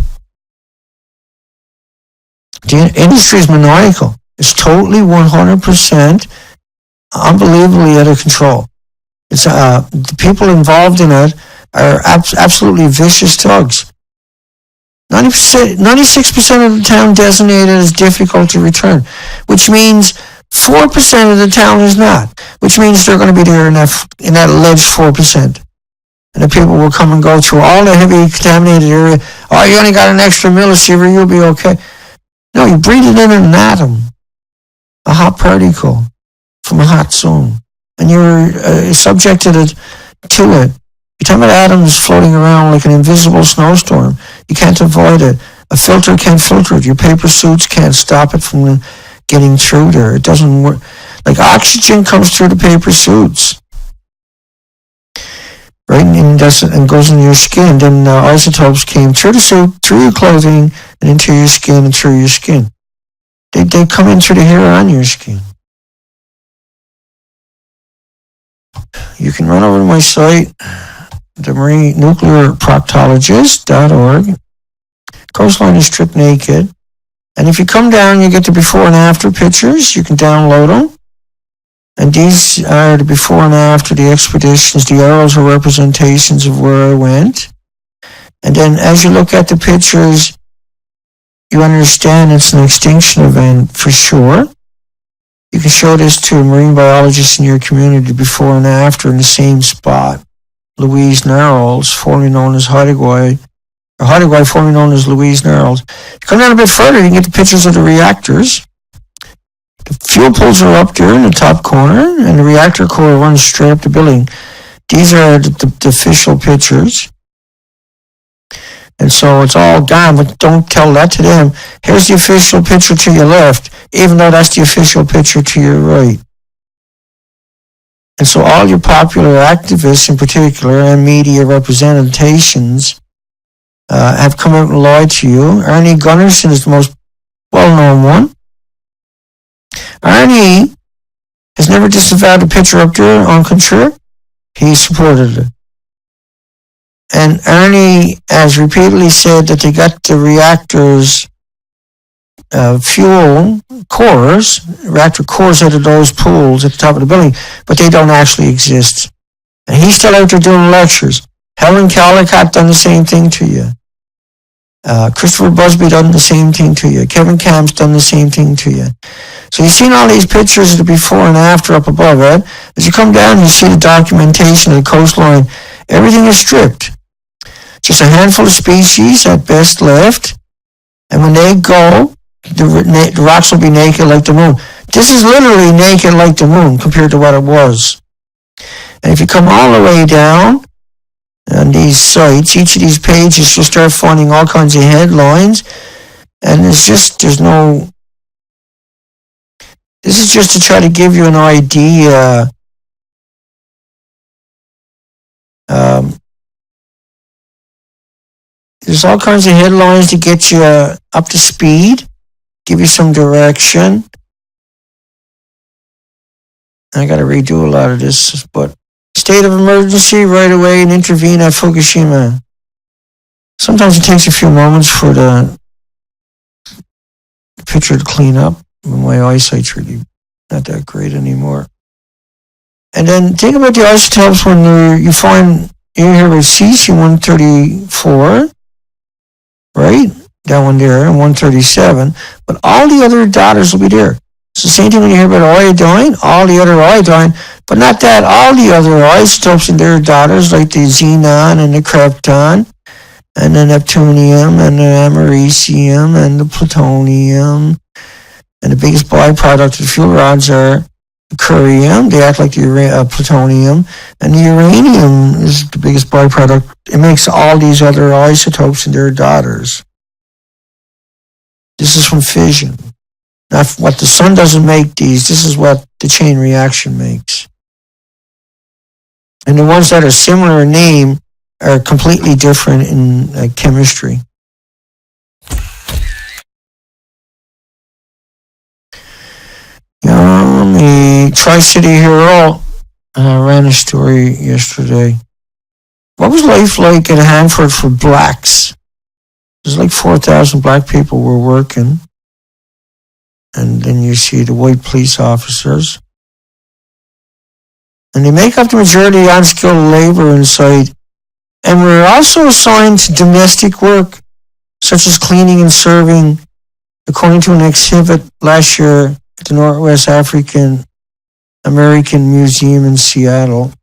The industry is maniacal. It's totally 100% unbelievably out of control. It's the people involved in it are absolutely vicious thugs. 96% of the town designated as difficult to return, which means 4% of the town is not, which means they're going to be there in that alleged 4%. And the people will come and go through all the heavy contaminated area. Oh, you only got an extra millisievert, you'll be okay. No, you breathe it in an atom, a hot particle from a hot zone, and you're subjected to it. You're talking about atoms floating around like an invisible snowstorm. You can't avoid it. A filter can't filter it. Your paper suits can't stop it from getting through there. It doesn't work. Like oxygen comes through the paper suits, right, and goes into your skin. Then isotopes came through the suit, through your clothing, and into your skin and through your skin. They come in through the hair on your skin. You can run over to my site, the Marine Nuclear Proctologist.org. Coastline is stripped naked. And if you come down, you get the before and after pictures. You can download them. And these are the before and after the expeditions. The arrows are representations of where I went. And then as you look at the pictures, you understand it's an extinction event for sure. You can show this to a marine biologist in your community before and after in the same spot. Louise Narrows, formerly known as Haidegwai, formerly known as Louise Narrows. You come down a bit further, you can get the pictures of the reactors. The fuel pools are up there in the top corner, and the reactor core runs straight up the building. These are the official pictures. And so it's all gone, but don't tell that to them. Here's the official picture to your left, even though that's the official picture to your right. And so all your popular activists in particular and media representations have come out and lied to you. Arnie Gunnarsson is the most well-known one. Arnie has never disavowed the picture up there on Contra. He supported it. And Arnie has repeatedly said that they got the reactors fuel cores, reactor cores out of those pools at the top of the building, but they don't actually exist. And he's still out there doing lectures. Helen Caldicott done the same thing to you. Christopher Busby done the same thing to you. Kevin Camp's done the same thing to you. So you've seen all these pictures of the before and after up above it. As you come down, you see the documentation of the coastline. Everything is stripped. Just a handful of species at best left. And when they go, the rocks will be naked like the moon. This is literally naked like the moon compared to what it was. And if you come all the way down on these sites, each of these pages, you'll start finding all kinds of headlines. And this is just to try to give you an idea. There's all kinds of headlines to get you up to speed, give you some direction. I got to redo a lot of this, but state of emergency right away and intervene at Fukushima. Sometimes it takes a few moments for the picture to clean up. My eyesight's really not that great anymore. And then think about the isotopes when you find you hear about cesium-134, right? That one there, and 137. But all the other daughters will be there. It's the same thing when you hear about iodine, all the other iodine, but not that, all the other isotopes in their daughters, like the xenon and the krypton, and the neptunium, and the americium, and the plutonium. And the biggest byproduct of the fuel rods are the curium. They act like the plutonium. And the uranium is the biggest byproduct. It makes all these other isotopes and their daughters. This is from fission. Not what the sun doesn't make these. This is what the chain reaction makes. And the ones that are similar in name are completely different in chemistry. The Tri-City Hero ran a story yesterday. What was life like at Hanford for blacks? There's like 4,000 black people were working. And then you see the white police officers. And they make up the majority of unskilled labor inside. And we're also assigned to domestic work, such as cleaning and serving, according to an exhibit last year at the Northwest African American Museum in Seattle.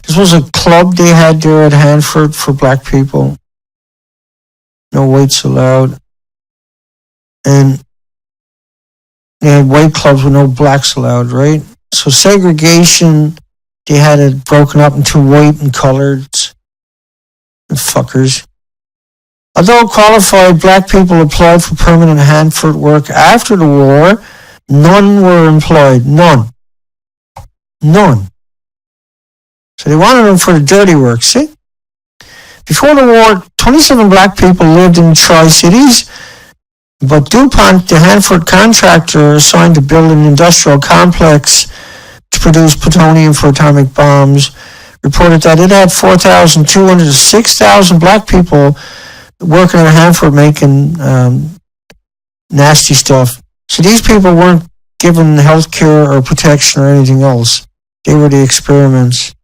This was a club they had there at Hanford for black people. No whites allowed. And they had white clubs with no blacks allowed, right? So segregation, they had it broken up into white and coloreds. And fuckers. Although qualified black people applied for permanent Hanford work after the war, none were employed. None. So they wanted them for the dirty work, see? Before the war, 27 black people lived in Tri-Cities, but DuPont, the Hanford contractor assigned to build an industrial complex to produce plutonium for atomic bombs, reported that it had 4,200 to 6,000 black people working at Hanford making nasty stuff. So these people weren't given health care or protection or anything else. They were the experiments.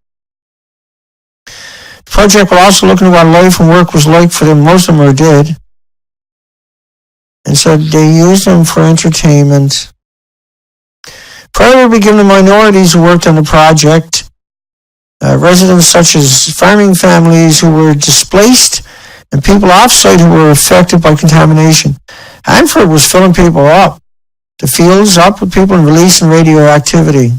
The project was also looking at what life and work was like for them. Most of them are dead. And so they used them for entertainment. Prior to being the minorities who worked on the project, residents such as farming families who were displaced and people off-site who were affected by contamination. Hanford was filling people up. The fields up with people and releasing radioactivity.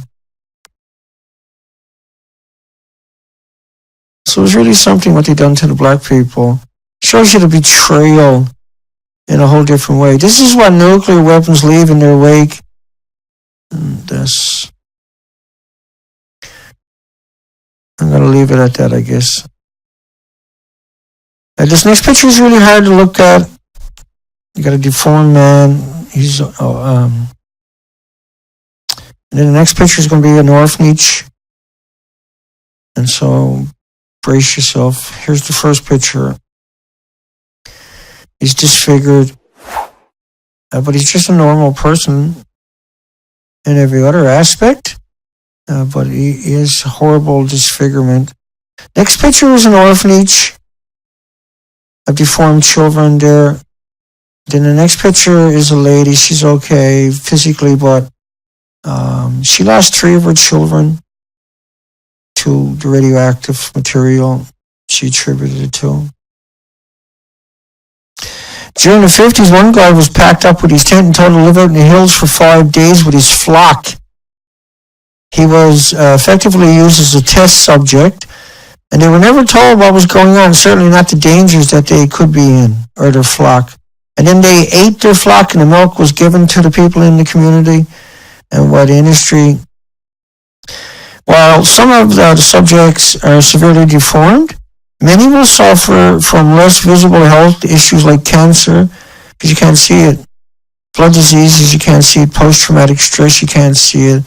So it was really something what they done to the black people. Shows you the betrayal in a whole different way. This is what nuclear weapons leave in their wake. And this. I'm going to leave it at that, I guess. This next picture is really hard to look at. You got a deformed man. He's and then the next picture is going to be an orphanage. And so brace yourself. Here's the first picture. He's disfigured, but he's just a normal person in every other aspect. But he is horrible disfigurement. Next picture is an orphanage of deformed children there. Then the next picture is a lady. She's okay physically, but she lost 3 of her children to the radioactive material she attributed it to. During the 50s, one guy was packed up with his tent and told to live out in the hills for 5 days with his flock. He was effectively used as a test subject, and they were never told what was going on, certainly not the dangers that they could be in, or their flock. And then they ate their flock, and the milk was given to the people in the community and what industry. While some of the subjects are severely deformed, many will suffer from less visible health issues like cancer, because you can't see it. Blood diseases, you can't see it. Post-traumatic stress, you can't see it.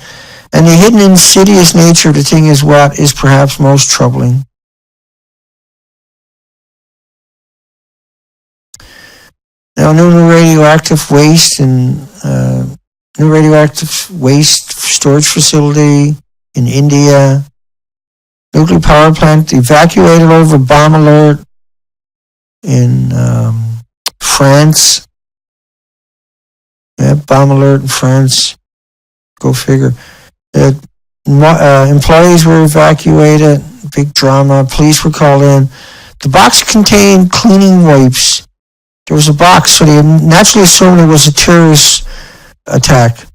And the hidden insidious nature of the thing is what is perhaps most troubling. Now, new radioactive waste and new radioactive waste storage facility in India. Nuclear power plant evacuated over bomb alert in France. Yeah, bomb alert in France. Go figure. Employees were evacuated. Big drama. Police were called in. The box contained cleaning wipes. There was a box, so they naturally assumed it was a terrorist attack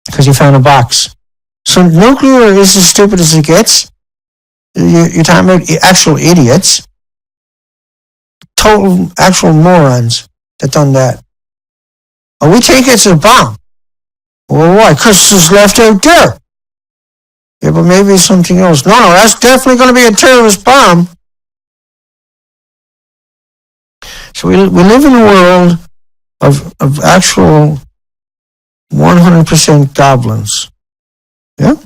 because you found a box. So nuclear is as stupid as it gets. You're talking about actual idiots. Total, actual morons that done that. Oh, we take it as a bomb. Well, why? Because it's left out there. Yeah, but maybe it's something else. No, that's definitely going to be a terrorist bomb. So we live in a world of actual 100% goblins. Yeah?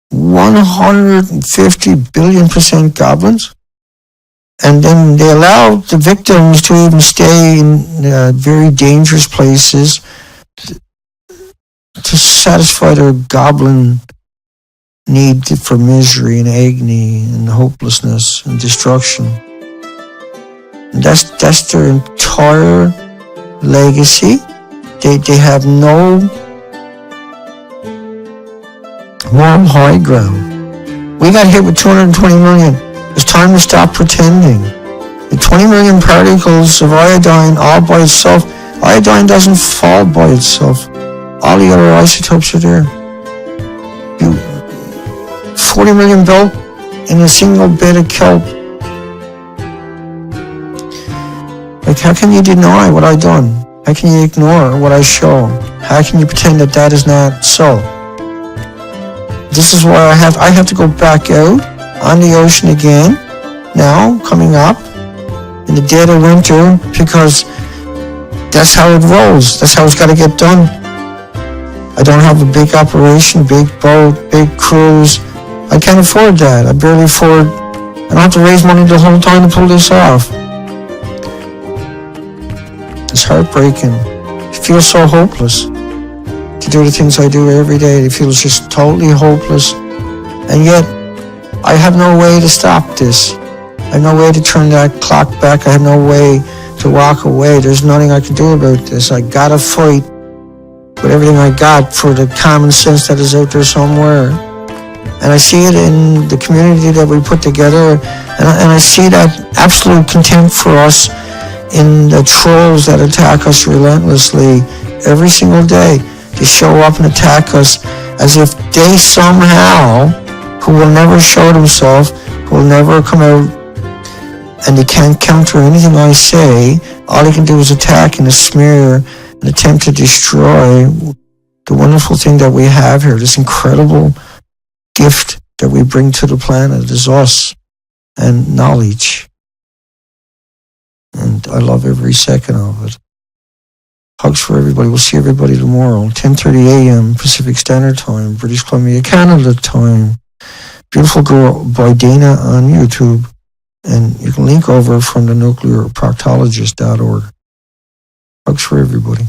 150 billion% goblins. And then they allow the victims to even stay in very dangerous places to satisfy their goblin need for misery and agony and hopelessness and destruction. And that's their entire legacy. They have no moral high ground. We got hit with 220 million. It's time to stop pretending. The 20 million particles of iodine all by itself. Iodine doesn't fall by itself. All the other isotopes are there. 40 million built in a single bit of kelp. Like, how can you deny what I've done? How can you ignore what I show? How can you pretend that that is not so? This is why I have to go back out on the ocean again, now, coming up, in the dead of winter, because that's how it rolls. That's how it's got to get done. I don't have a big operation, big boat, big cruise. I can't afford that. I barely afford. I don't have to raise money the whole time to pull this off. It's heartbreaking. It feels so hopeless to do the things I do every day. It feels just totally hopeless. And yet, I have no way to stop this. I have no way to turn that clock back. I have no way to walk away. There's nothing I can do about this. I gotta fight with everything I got for the common sense that is out there somewhere. And I see it in the community that we put together, and I see that absolute contempt for us in the trolls that attack us relentlessly every single day. They show up and attack us as if they somehow, who will never show themselves, who will never come out, and they can't counter anything I say. All they can do is attack and smear and attempt to destroy the wonderful thing that we have here, this incredible gift that we bring to the planet is us and knowledge. And I love every second of it. Hugs for everybody. We'll see everybody tomorrow, 10:30 a.m. Pacific Standard Time, British Columbia, Canada time. Beautiful girl by Dana on YouTube. And you can link over from the nuclearproctologist.org. Hugs for everybody.